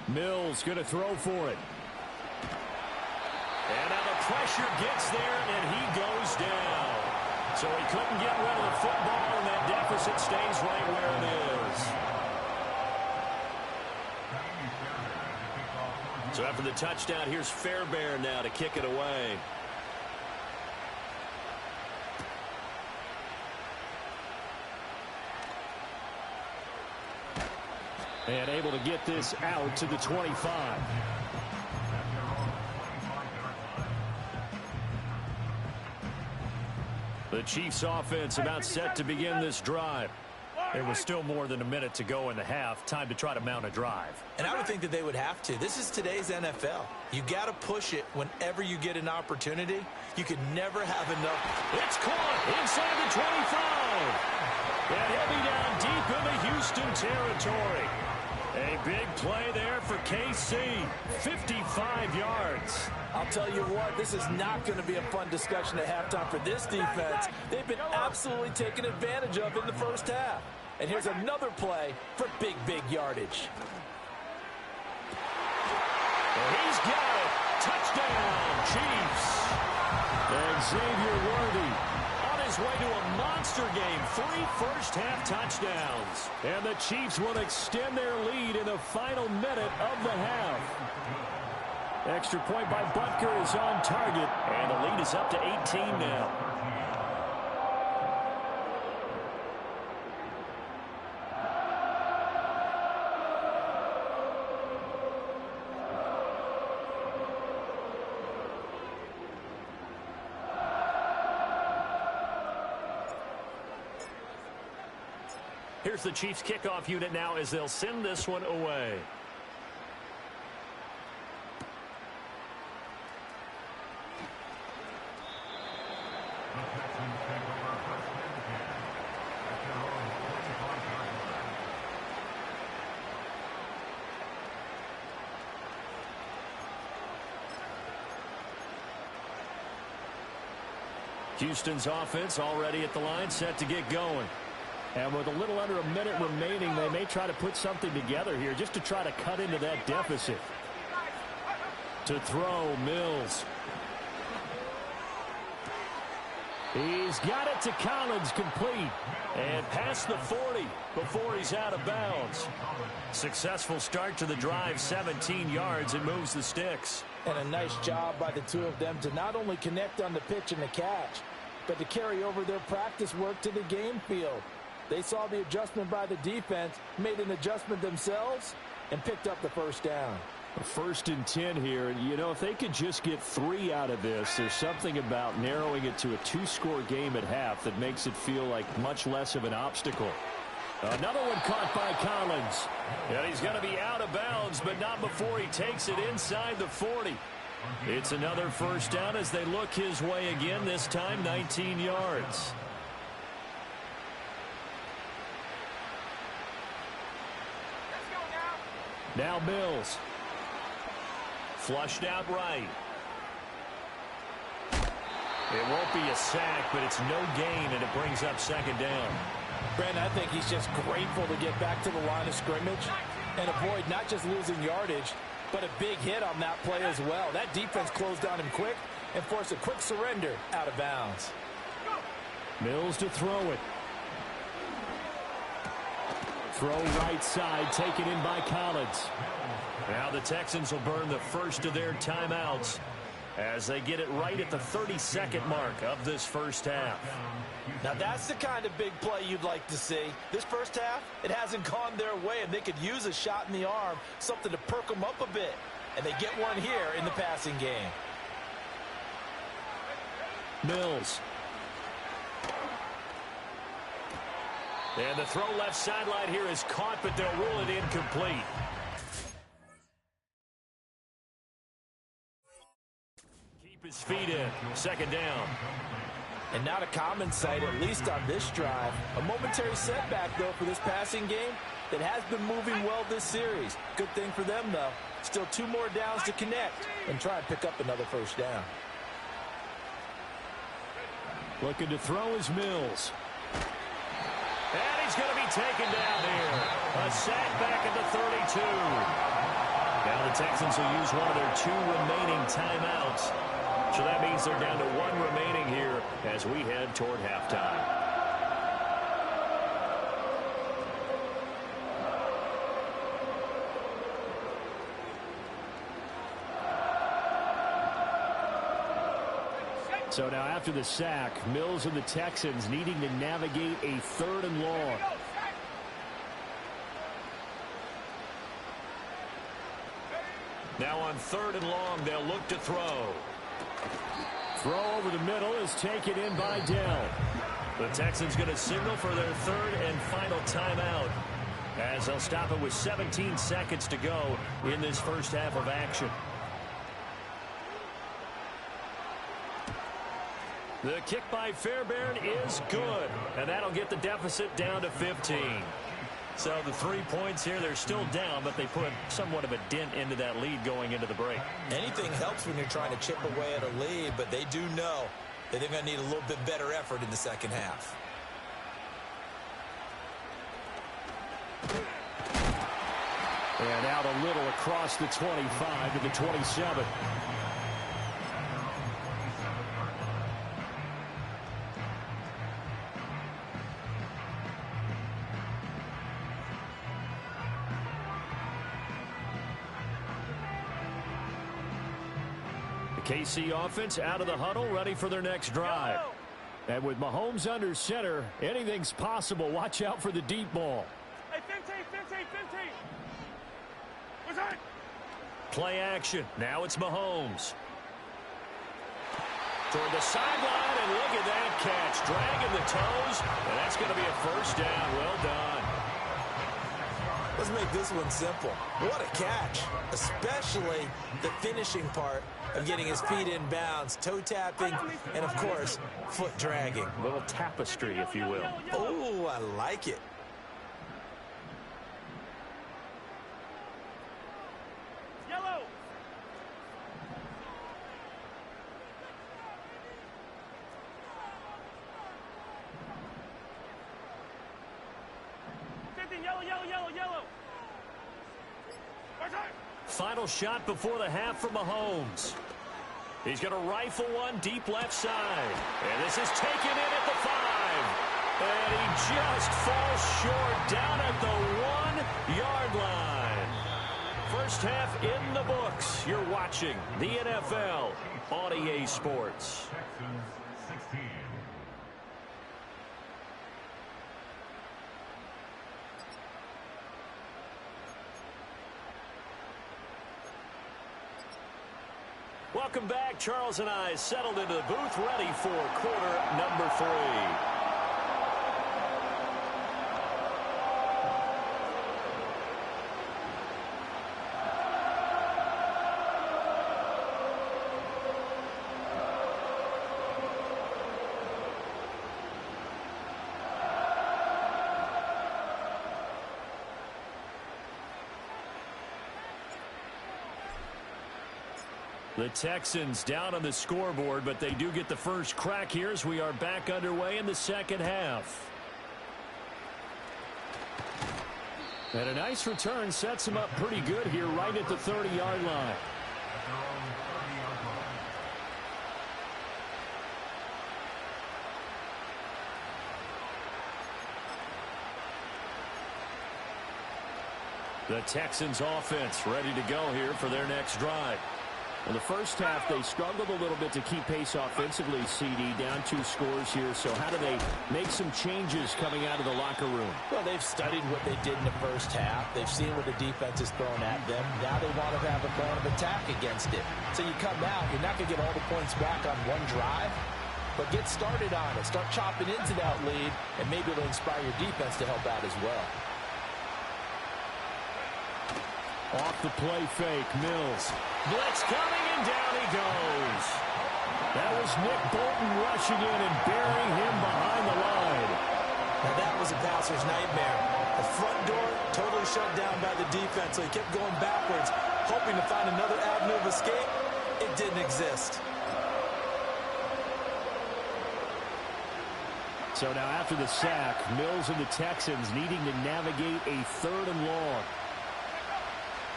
Mills going to throw for it. And now the pressure gets there, and he goes down. So he couldn't get rid of the football, and that deficit stays right where it is. So after the touchdown, here's Fairbairn now to kick it away. And able to get this out to the 25. The Chiefs offense about set to begin this drive. There was still more than a minute to go in the half. Time to try to mount a drive. And I would think that they would have to. This is today's NFL. You got to push it whenever you get an opportunity. You could never have enough. It's caught inside the 25. And he'll be down deep into Houston territory. A big play there for KC. 55 yards. I'll tell you what, this is not going to be a fun discussion at halftime for this defense. They've been absolutely taken advantage of in the first half. And here's another play for big, big yardage. And he's got it. Touchdown, Chiefs. And Xavier Worthy on his way to a monster game. 3 first-half touchdowns. And the Chiefs will extend their lead in the final minute of the half. Extra point by Butker is on target. And the lead is up to 18 now. Here's the Chiefs kickoff unit now as they'll send this one away. Houston's offense already at the line, set to get going. And with a little under a minute remaining, they may try to put something together here just to try to cut into that deficit. To throw, Mills. He's got it to Collins, complete. And past the 40 before he's out of bounds. Successful start to the drive, 17 yards, and moves the sticks. And a nice job by the two of them to not only connect on the pitch and the catch, but to carry over their practice work to the game field. They saw the adjustment by the defense, made an adjustment themselves, and picked up the first down. 1st and 10 here. You know, if they could just get 3 out of this, there's something about narrowing it to a 2-score game at half that makes it feel like much less of an obstacle. Another one caught by Collins. And he's going to be out of bounds, but not before he takes it inside the 40. It's another first down as they look his way again, this time 19 yards. Now Mills. Flushed out right. It won't be a sack, but it's no gain, and it brings up 2nd down. Brandon, I think he's just grateful to get back to the line of scrimmage and avoid not just losing yardage, but a big hit on that play as well. That defense closed on him quick and forced a quick surrender out of bounds. Mills to throw it. Throw right side, taken in by Collins. Now the Texans will burn the first of their timeouts as they get it right at the 32nd mark of this first half. Now that's the kind of big play you'd like to see. This first half, it hasn't gone their way, and they could use a shot in the arm, something to perk them up a bit. And they get one here in the passing game. Mills. And the throw left sideline here is caught, but they'll rule it incomplete. his feet in. Second down. And not a common sight, at least on this drive. A momentary setback, though, for this passing game that has been moving well this series. Good thing for them, though. Still 2 more downs to connect and try and pick up another first down. Looking to throw is Mills. And he's going to be taken down here. A sack back at the 32. Now the Texans will use one of their 2 remaining timeouts. So that means they're down to 1 remaining here as we head toward halftime. So now after the sack, Mills and the Texans needing to navigate a 3rd and long. Now on 3rd and long, they'll look to throw. Throw over the middle is taken in by Dell. The Texans going to signal for their 3rd and final timeout as they'll stop it with 17 seconds to go in this first half of action. The kick by Fairbairn is good, and that'll get the deficit down to 15. So the 3 points here, they're still down, but they put somewhat of a dent into that lead going into the break. Anything helps when you're trying to chip away at a lead, but they do know that they're going to need a little bit better effort in the second half. And out a little across the 25 to the 27. KC offense out of the huddle, ready for their next drive. And with Mahomes under center, anything's possible. Watch out for the deep ball. Hey, 15. What's that? Play action. Now it's Mahomes. Toward the sideline, and look at that catch. Dragging the toes, and that's going to be a first down. Well done. Let's make this one simple. What a catch, especially the finishing part of getting his feet in bounds, toe tapping, and, of course, foot dragging. A little tapestry, if you will. Oh, I like it. Yellow. Yellow. Final shot before the half for Mahomes. He's going to rifle one deep left side. And this is taken in at the 5. And he just falls short down at the 1-yard line. First half in the books. You're watching the NFL on EA Sports. Welcome back. Charles and I settled into the booth, ready for quarter number 3. The Texans down on the scoreboard, but they do get the first crack here as we are back underway in the second half. And a nice return sets him up pretty good here right at the 30-yard line. The Texans offense ready to go here for their next drive. In the first half, they struggled a little bit to keep pace offensively, CD, down 2 scores here. So how do they make some changes coming out of the locker room? Well, they've studied what they did in the first half. They've seen what the defense is throwing at them. Now they want to have a plan of attack against it. So you come out, you're not going to get all the points back on one drive, but get started on it. Start chopping into that lead, and maybe it'll inspire your defense to help out as well. Off the play fake, Mills. Blitz coming, and down he goes. That was Nick Bolton rushing in and burying him behind the line. Now that was a passer's nightmare. The front door totally shut down by the defense, so he kept going backwards, hoping to find another avenue of escape. It didn't exist. So now after the sack, Mills and the Texans needing to navigate a 3rd and long.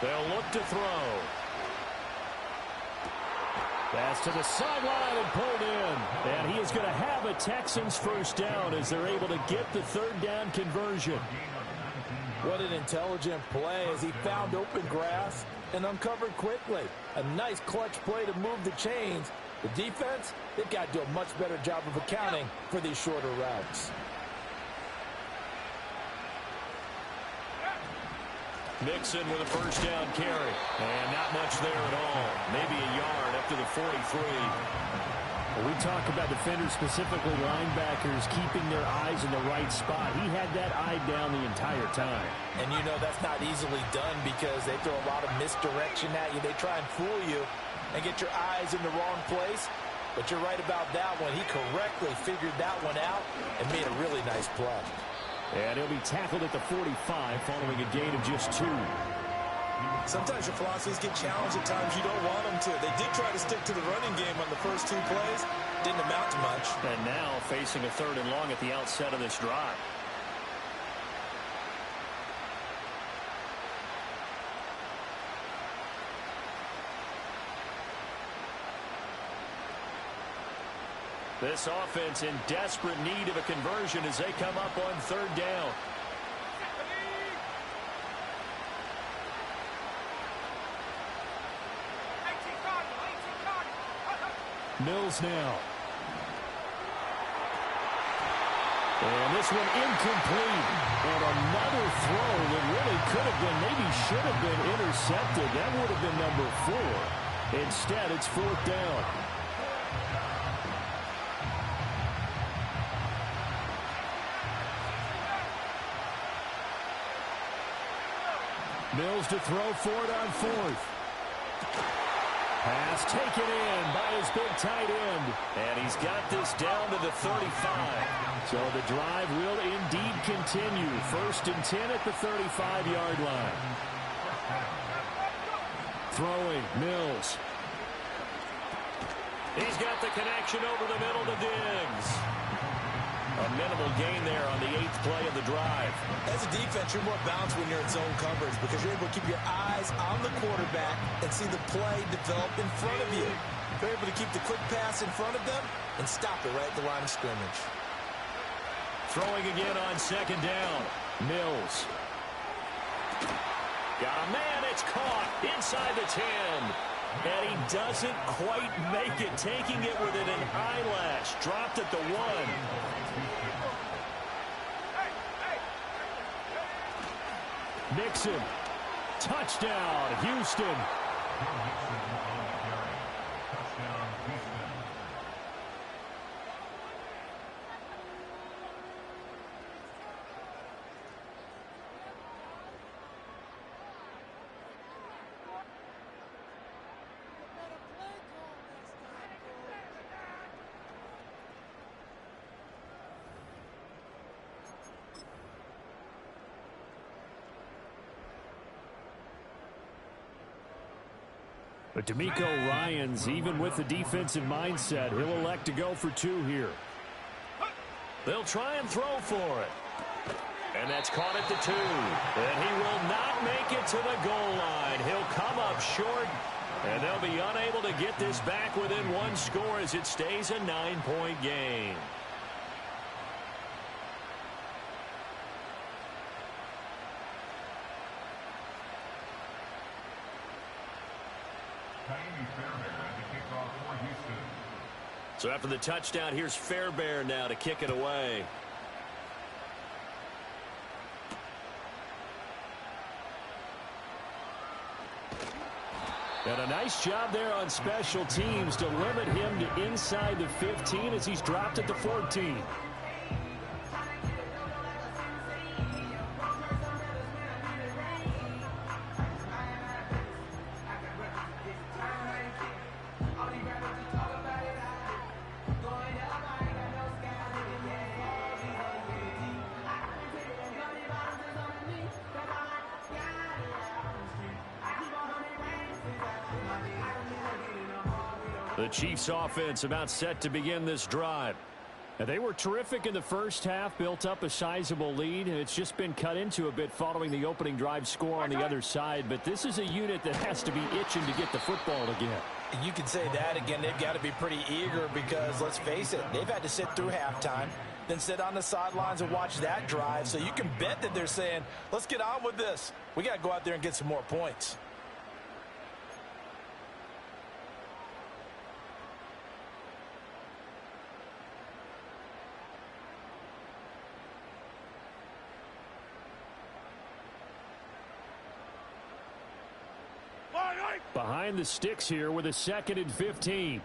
They'll look to throw. Pass to the sideline and pulled in. And he is going to have a Texans first down as they're able to get the 3rd down conversion. What an intelligent play as he found open grass and uncovered quickly. A nice clutch play to move the chains. The defense, they've got to do a much better job of accounting for these shorter routes. Mixon with a first down carry. And not much there at all. Maybe a yard up to the 43. When we talk about defenders, specifically linebackers, keeping their eyes in the right spot, he had that eye down the entire time. And you know that's not easily done because they throw a lot of misdirection at you. They try and fool you and get your eyes in the wrong place. But you're right about that one. He correctly figured that one out and made a really nice play. And he'll be tackled at the 45 following a gain of just 2. Sometimes your philosophies get challenged at times you don't want them to. They did try to stick to the running game on the first 2 plays. Didn't amount to much. And now facing a 3rd and long at the outset of this drive. This offense in desperate need of a conversion as they come up on 3rd down. Mills now. And this one incomplete. And another throw that really could have been, maybe should have been intercepted. That would have been number 4. Instead, it's 4th down. Mills to throw for it on 4th. Pass taken in by his big tight end. And he's got this down to the 35. So the drive will indeed continue. 1st and 10 at the 35-yard line. Throwing, Mills. He's got the connection over the middle to Diggs. A minimal gain there on the 8th play of the drive. As a defense, you're more balanced when you're in zone coverage because you're able to keep your eyes on the quarterback and see the play develop in front of you. You're able to keep the quick pass in front of them and stop it right at the line of scrimmage. Throwing again on 2nd down. Mills. Got a man, it's caught inside the 10. And he doesn't quite make it, taking it within an eyelash. Dropped at the 1. Mixon. Touchdown, Houston. But D'Amico Ryans, even with the defensive mindset, he'll elect to go for 2 here. They'll try and throw for it. And that's caught at the 2. And he will not make it to the goal line. He'll come up short, and they'll be unable to get this back within 1 score as it stays a 9-point game. So after the touchdown, here's Fairbairn now to kick it away. And a nice job there on special teams to limit him to inside the 15 as he's dropped at the 14. The Chiefs offense about set to begin this drive. And they were terrific in the first half, built up a sizable lead, and it's just been cut into a bit following the opening drive score on the other side. But this is a unit that has to be itching to get the football again. You can say that again. They've got to be pretty eager because, let's face it, they've had to sit through halftime, then sit on the sidelines and watch that drive. So you can bet that they're saying, let's get on with this. We got to go out there and get some more points. Behind the sticks here with a 2nd and 15.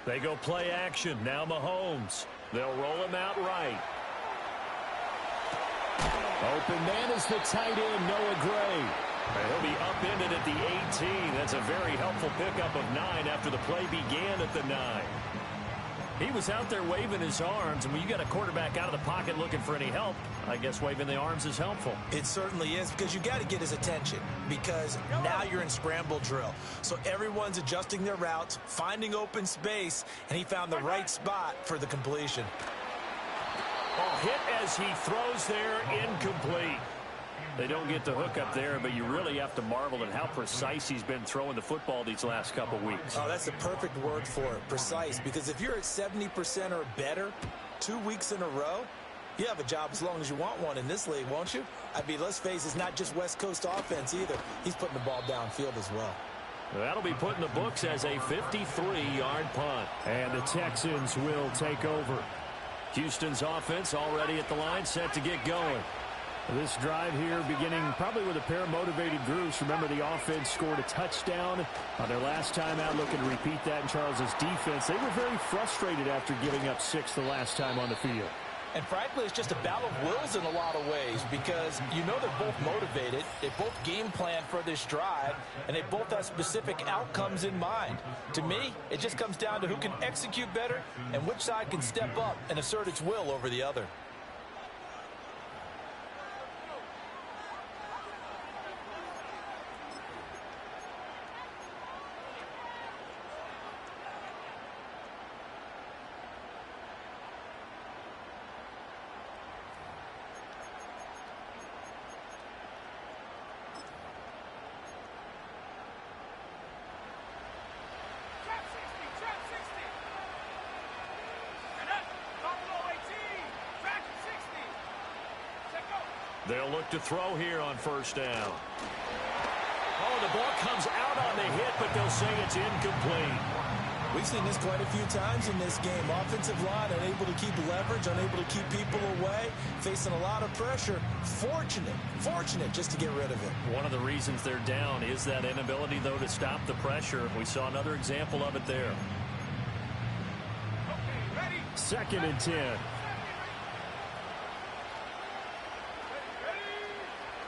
They go play action. Now Mahomes. They'll roll him out right. Open man is the tight end, Noah Gray. And he'll be upended at the 18. That's a very helpful pickup of 9 after the play began at the 9. He was out there waving his arms, and when you got a quarterback out of the pocket looking for any help, I guess waving the arms is helpful. It certainly is, because you got to get his attention, because now you're in scramble drill. So everyone's adjusting their routes, finding open space, and he found the right spot for the completion. Ball hit as he throws there, incomplete. They don't get the hook up there, but you really have to marvel at how precise he's been throwing the football these last couple weeks. Oh, that's the perfect word for it, precise, because if you're at 70% or better 2 weeks in a row, you have a job as long as you want one in this league, won't you? I mean, let's face it, it's not just West Coast offense either. He's putting the ball downfield as well. That'll be put in the books as a 53-yard punt. And the Texans will take over. Houston's offense already at the line, set to get going. This drive here beginning probably with a pair of motivated groups. Remember, the offense scored a touchdown on their last time out, looking to repeat that in Charles's defense. They were very frustrated after giving up 6 the last time on the field. And frankly, it's just a battle of wills in a lot of ways, because you know they're both motivated, they both game plan for this drive, and they both have specific outcomes in mind. To me, it just comes down to who can execute better and which side can step up and assert its will over the other. They'll look to throw here on first down. Oh, the ball comes out on the hit, but they'll say it's incomplete. We've seen this quite a few times in this game. Offensive line unable to keep leverage, unable to keep people away, facing a lot of pressure. Fortunate just to get rid of it. One of the reasons they're down is that inability, though, to stop the pressure. We saw another example of it there. 2nd and 10.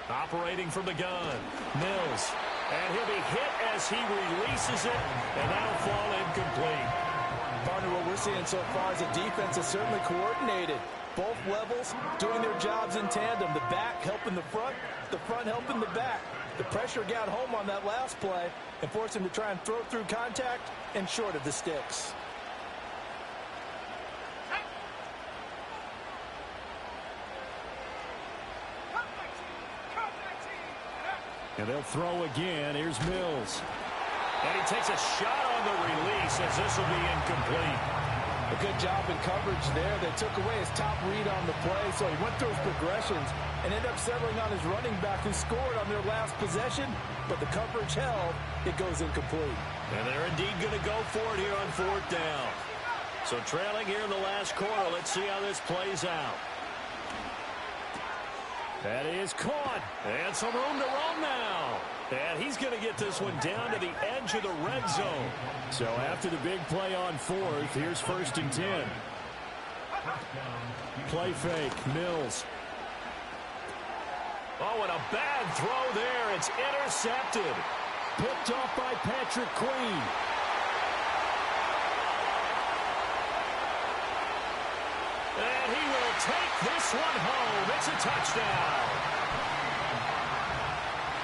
Operating from the gun, Mills. And he'll be hit as he releases it, and that'll fall incomplete. Partner, what we're seeing so far is the defense is certainly coordinated. Both levels doing their jobs in tandem. The back helping the front helping the back. The pressure got home on that last play and forced him to try and throw through contact and short of the sticks. And they'll throw again. Here's Mills. And he takes a shot on the release as this will be incomplete. A good job in coverage there. They took away his top read on the play, so he went through his progressions and ended up settling on his running back who scored on their last possession, but the coverage held. It goes incomplete. And they're indeed going to go for it here on 4th down. So trailing here in the last quarter. Let's see how this plays out. That is caught. And some room to run now. And he's going to get this one down to the edge of the red zone. So after the big play on 4th, here's 1st and 10. Play fake, Mills. Oh, and a bad throw there. It's intercepted. Picked off by Patrick Queen. And he will take this one home. It's a touchdown.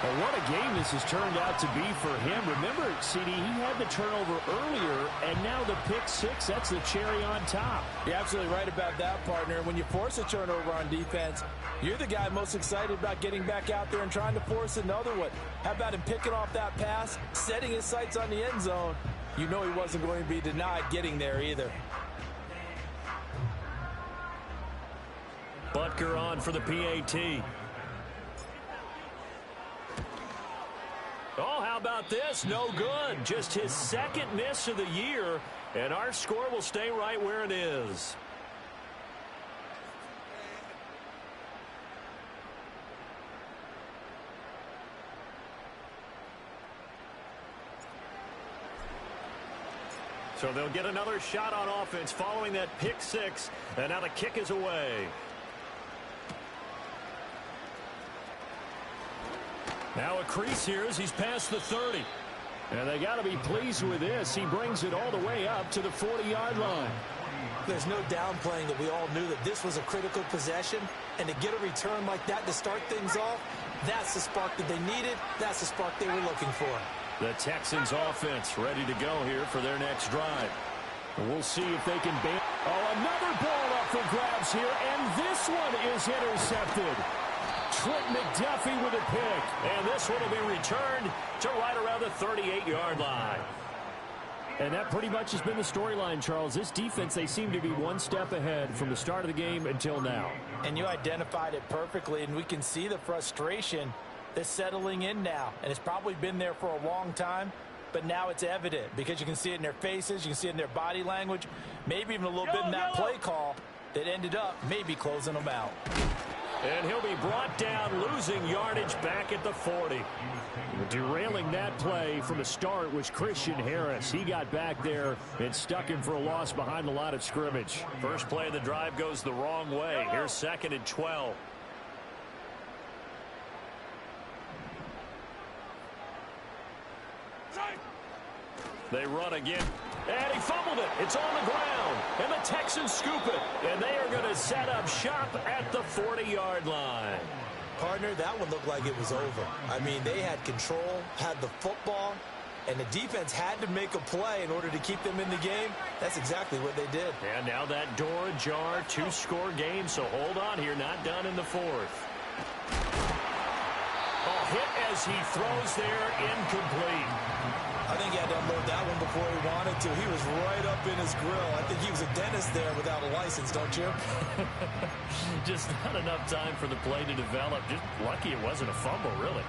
Well, what a game this has turned out to be for him. Remember, CD, he had the turnover earlier, and now the pick six, that's the cherry on top. You're absolutely right about that, partner. When you force a turnover on defense, you're the guy most excited about getting back out there and trying to force another one. How about him picking off that pass, setting his sights on the end zone? You know he wasn't going to be denied getting there either. Butker on for the PAT. Oh, how about this? No good. Just his second miss of the year, and our score will stay right where it is. So they'll get another shot on offense following that pick six, and now the kick is away. Now a crease here as he's past the 30. And they got to be pleased with this. He brings it all the way up to the 40-yard line. There's no downplaying that we all knew that this was a critical possession. And to get a return like that to start things off, that's the spark that they needed. That's the spark they were looking for. The Texans offense ready to go here for their next drive. And we'll see if they can ban. Oh, another ball up for grabs here. And this one is intercepted. Trent McDuffie with a pick. And this one will be returned to right around the 38-yard line. And that pretty much has been the storyline, Charles. This defense, they seem to be one step ahead from the start of the game until now. And you identified it perfectly, and we can see the frustration that's settling in now. And it's probably been there for a long time, but now it's evident because you can see it in their faces, you can see it in their body language, maybe even a little bit in that play call that ended up maybe closing them out. And he'll be brought down, losing yardage back at the 40. Derailing that play from the start was Christian Harris. He got back there and stuck him for a loss behind the line of scrimmage. First play of the drive goes the wrong way. Here's 2nd and 12. They run again. And he fumbled it. It's on the ground. And the Texans scoop it. And they are going to set up shop at the 40-yard line. Partner, that one looked like it was over. I mean, they had control, had the football, and the defense had to make a play in order to keep them in the game. That's exactly what they did. And now that door ajar, 2-score game, so hold on here, not done in the 4th. Oh, hit as he throws there, incomplete. I think he had to unload that one before he wanted to. He was right up in his grill. I think he was a dentist there without a license, don't you? Just not enough time for the play to develop. Just lucky it wasn't a fumble, really.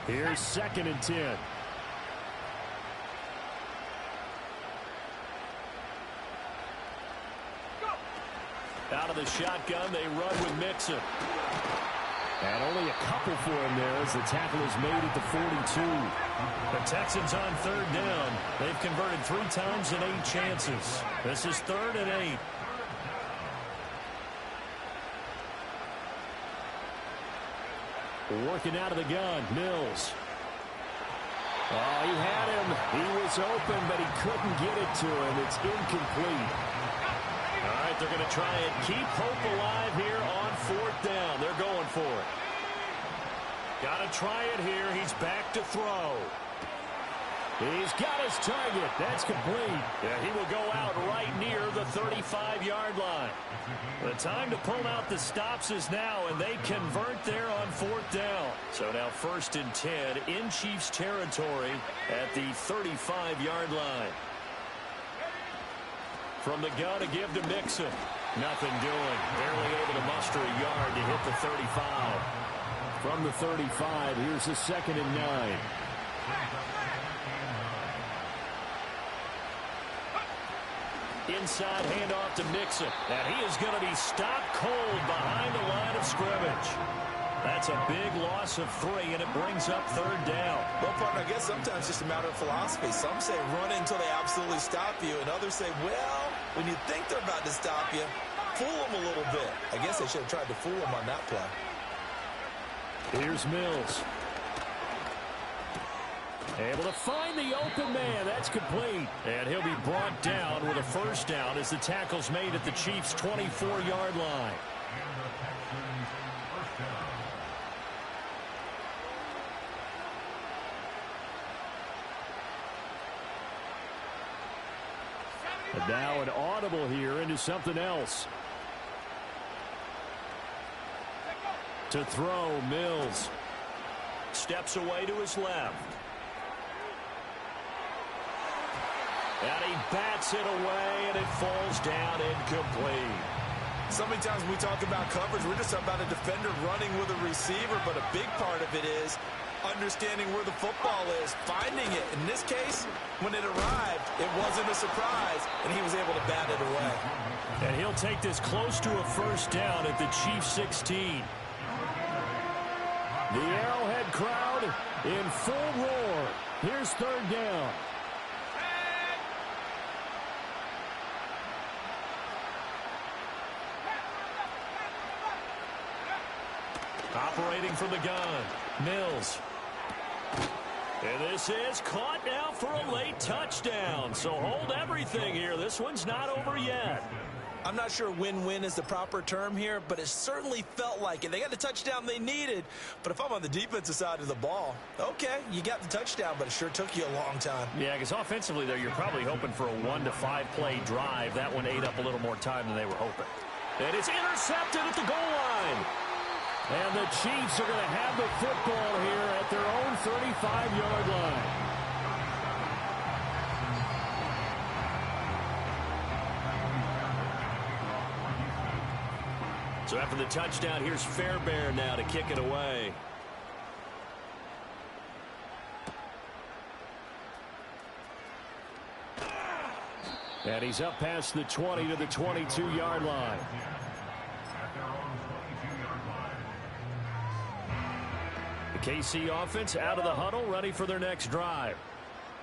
Here's 2nd and 10. Out of the shotgun, they run with Mixon. And only a couple for him there as the tackle is made at the 42. The Texans on 3rd down. They've converted 3 times in 8 chances. This is 3rd and 8. Working out of the gun, Mills. Oh, he had him. He was open, but he couldn't get it to him. It's incomplete. All right, they're going to try and keep hope alive here on 4th down. They're going for it. Got to try it here. He's back to throw. He's got his target. That's complete. Yeah, he will go out right near the 35-yard line. The time to pull out the stops is now, and they convert there on 4th down. So now 1st and 10 in Chiefs territory at the 35-yard line. From the gun to give to Mixon. Nothing doing. Barely able to muster a yard to hit the 35. From the 35, here's the 2nd and 9. Inside handoff to Mixon. And he is going to be stopped cold behind the line of scrimmage. That's a big loss of 3, and it brings up 3rd down. Well, partner, I guess sometimes it's just a matter of philosophy. Some say run until they absolutely stop you, and others say, well, when you think they're about to stop you, fool them a little bit. I guess they should have tried to fool them on that play. Here's Mills. Able to find the open man. That's complete. And he'll be brought down with a first down as the tackle's made at the Chiefs' 24-yard line. And now an audible here into something else. To throw, Mills. Steps away to his left. And he bats it away, and it falls down incomplete. So many times when we talk about coverage, we're just about a defender running with a receiver, but a big part of it is understanding where the football is, finding it. In this case, when it arrived, it wasn't a surprise, and he was able to bat it away. And he'll take this close to a first down at the Chiefs' 16. The Arrowhead crowd in full roar. Here's third down. Operating from the gun, Mills. And this is caught now for a late touchdown. So hold everything here. This one's not over yet. I'm not sure win-win is the proper term here, but it certainly felt like it. They got the touchdown they needed, but if I'm on the defensive side of the ball, okay, you got the touchdown, but it sure took you a long time. Yeah, because offensively there, you're probably hoping for a 1 to 5 play drive. That one ate up a little more time than they were hoping. And it's intercepted at the goal line. And the Chiefs are going to have the football here at their own 35-yard line. So after the touchdown, here's Fairbairn now to kick it away. And he's up past the 20 to the 22-yard line. The KC offense out of the huddle, ready for their next drive.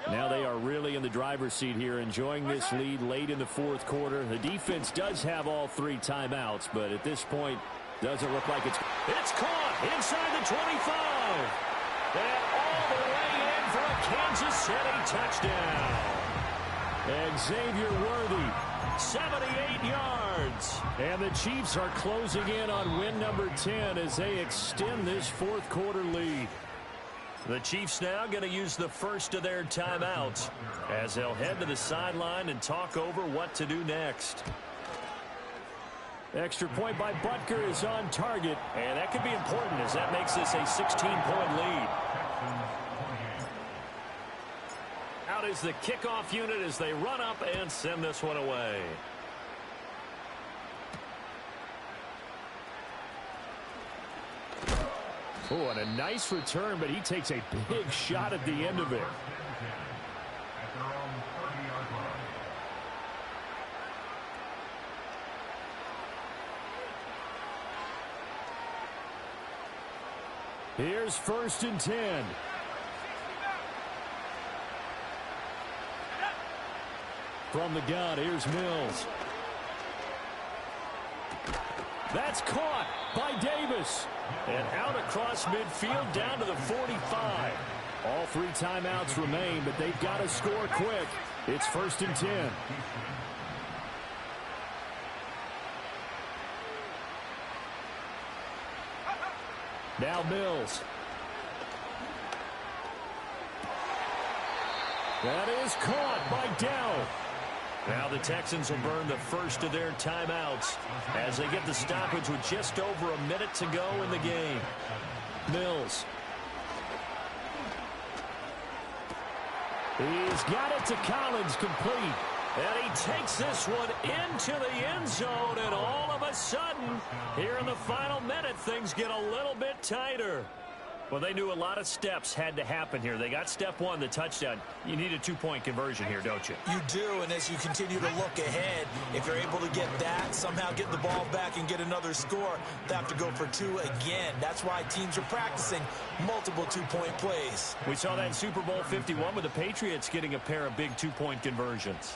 Now they are really in the driver's seat here, enjoying this lead late in the fourth quarter. The defense does have all 3 timeouts, but at this point, doesn't look like it's caught inside the 25. And all the way in for a Kansas City touchdown. And Xavier Worthy, 78 yards. And the Chiefs are closing in on win number 10 as they extend this fourth quarter lead. The Chiefs now going to use the first of their timeouts as they'll head to the sideline and talk over what to do next. Extra point by Butker is on target, and that could be important as that makes this a 16-point lead. Out is the kickoff unit as they run up and send this one away. Oh, and a nice return, but he takes a big shot at the end of it. Here's 1st and 10. From the gun, here's Mills. That's caught by Davis. And out across midfield down to the 45. All 3 timeouts remain, but they've got to score quick. It's 1st and 10. Now Mills. That is caught by Dow. Now the Texans will burn the first of their timeouts as they get the stoppage with just over a minute to go in the game. Mills. He's got it to Collins, complete. And he takes this one into the end zone, and all of a sudden, here in the final minute, things get a little bit tighter. Well, they knew a lot of steps had to happen here. They got step 1, the touchdown. You need a 2-point conversion here, don't you? You do, and as you continue to look ahead, if you're able to get that, somehow get the ball back and get another score, they have to go for 2 again. That's why teams are practicing multiple 2-point plays. We saw that in Super Bowl 51 with the Patriots getting a pair of big 2-point conversions.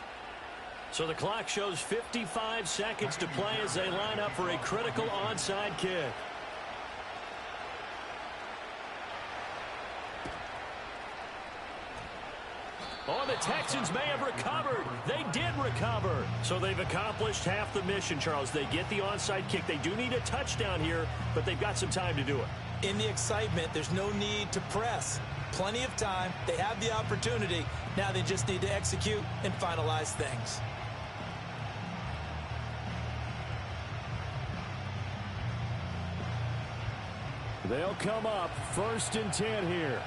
So the clock shows 55 seconds to play as they line up for a critical onside kick. Oh, the Texans may have recovered. They did recover. So they've accomplished half the mission, Charles. They get the onside kick. They do need a touchdown here, but they've got some time to do it. In the excitement, there's no need to press. Plenty of time. They have the opportunity. Now they just need to execute and finalize things. They'll come up 1st and 10 here.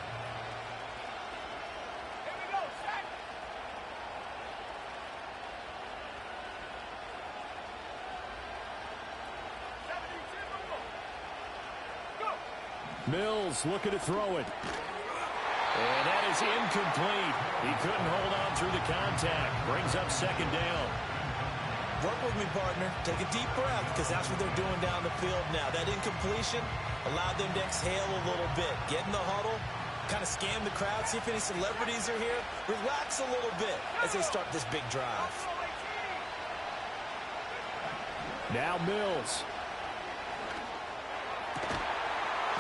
Mills looking to throw it. And that is incomplete. He couldn't hold on through the contact. Brings up 2nd down. Work with me, partner. Take a deep breath, because that's what they're doing down the field now. That incompletion allowed them to exhale a little bit. Get in the huddle, kind of scan the crowd, see if any celebrities are here. Relax a little bit as they start this big drive. Now Mills.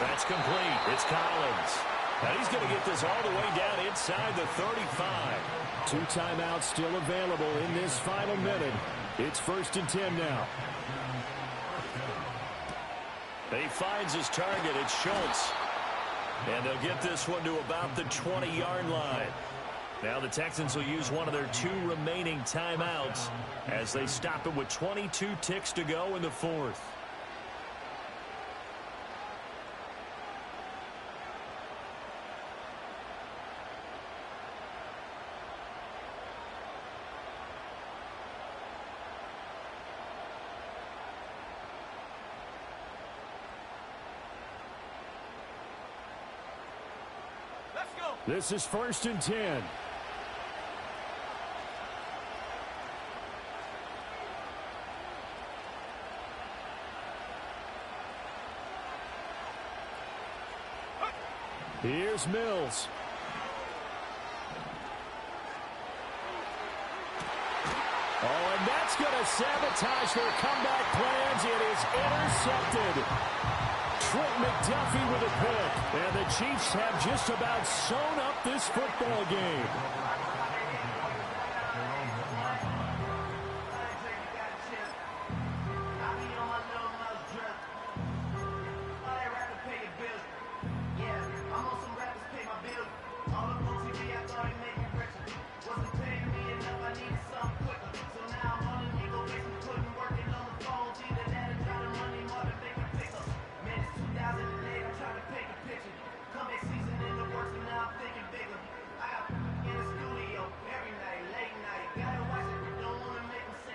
That's complete. It's Collins. And he's going to get this all the way down inside the 35. 2 timeouts still available in this final minute. It's 1st and 10 now. He finds his target. It's Schultz. And they'll get this one to about the 20-yard line. Now the Texans will use one of their 2 remaining timeouts as they stop it with 22 ticks to go in the 4th. This is 1st and 10. Here's Mills. Oh, and that's going to sabotage their comeback plans. It is intercepted. Trent McDuffie with a pick. And the Chiefs have just about sewn up this football game.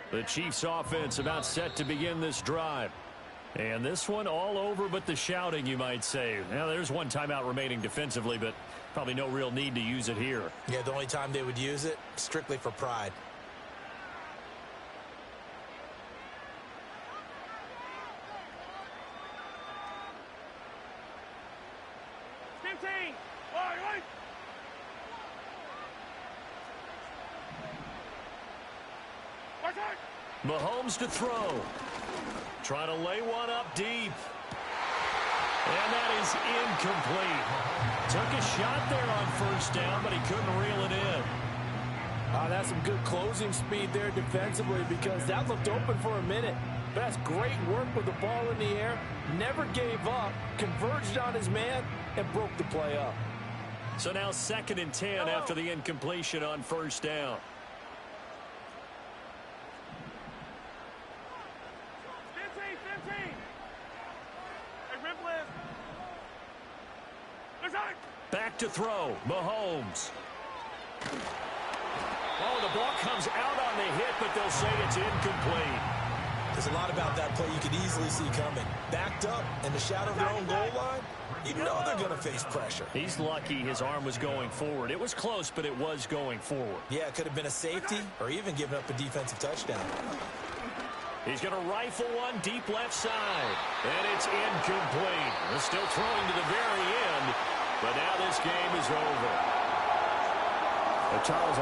The Chiefs offense about set to begin this drive. And this one all over but the shouting, you might say. Now, there's one timeout remaining defensively, but probably no real need to use it here. Yeah, the only time they would use it, strictly for pride. Mahomes to throw. Trying to lay one up deep. And that is incomplete. Took a shot there on first down, but he couldn't reel it in. That's some good closing speed there defensively, because that looked open for a minute. But that's great work with the ball in the air. Never gave up, converged on his man, and broke the play up. So now 2nd and 10 after the incompletion on first down. Back to throw, Mahomes. Oh, the ball comes out on the hit, but they'll say it's incomplete. There's a lot about that play you could easily see coming. Backed up in the shadow of their own goal line, you know they're going to face pressure. He's lucky his arm was going forward. It was close, but it was going forward. Yeah, it could have been a safety or even given up a defensive touchdown. He's going to rifle one deep left side, and it's incomplete. They're still throwing to the very end. But now this game is over. Charles,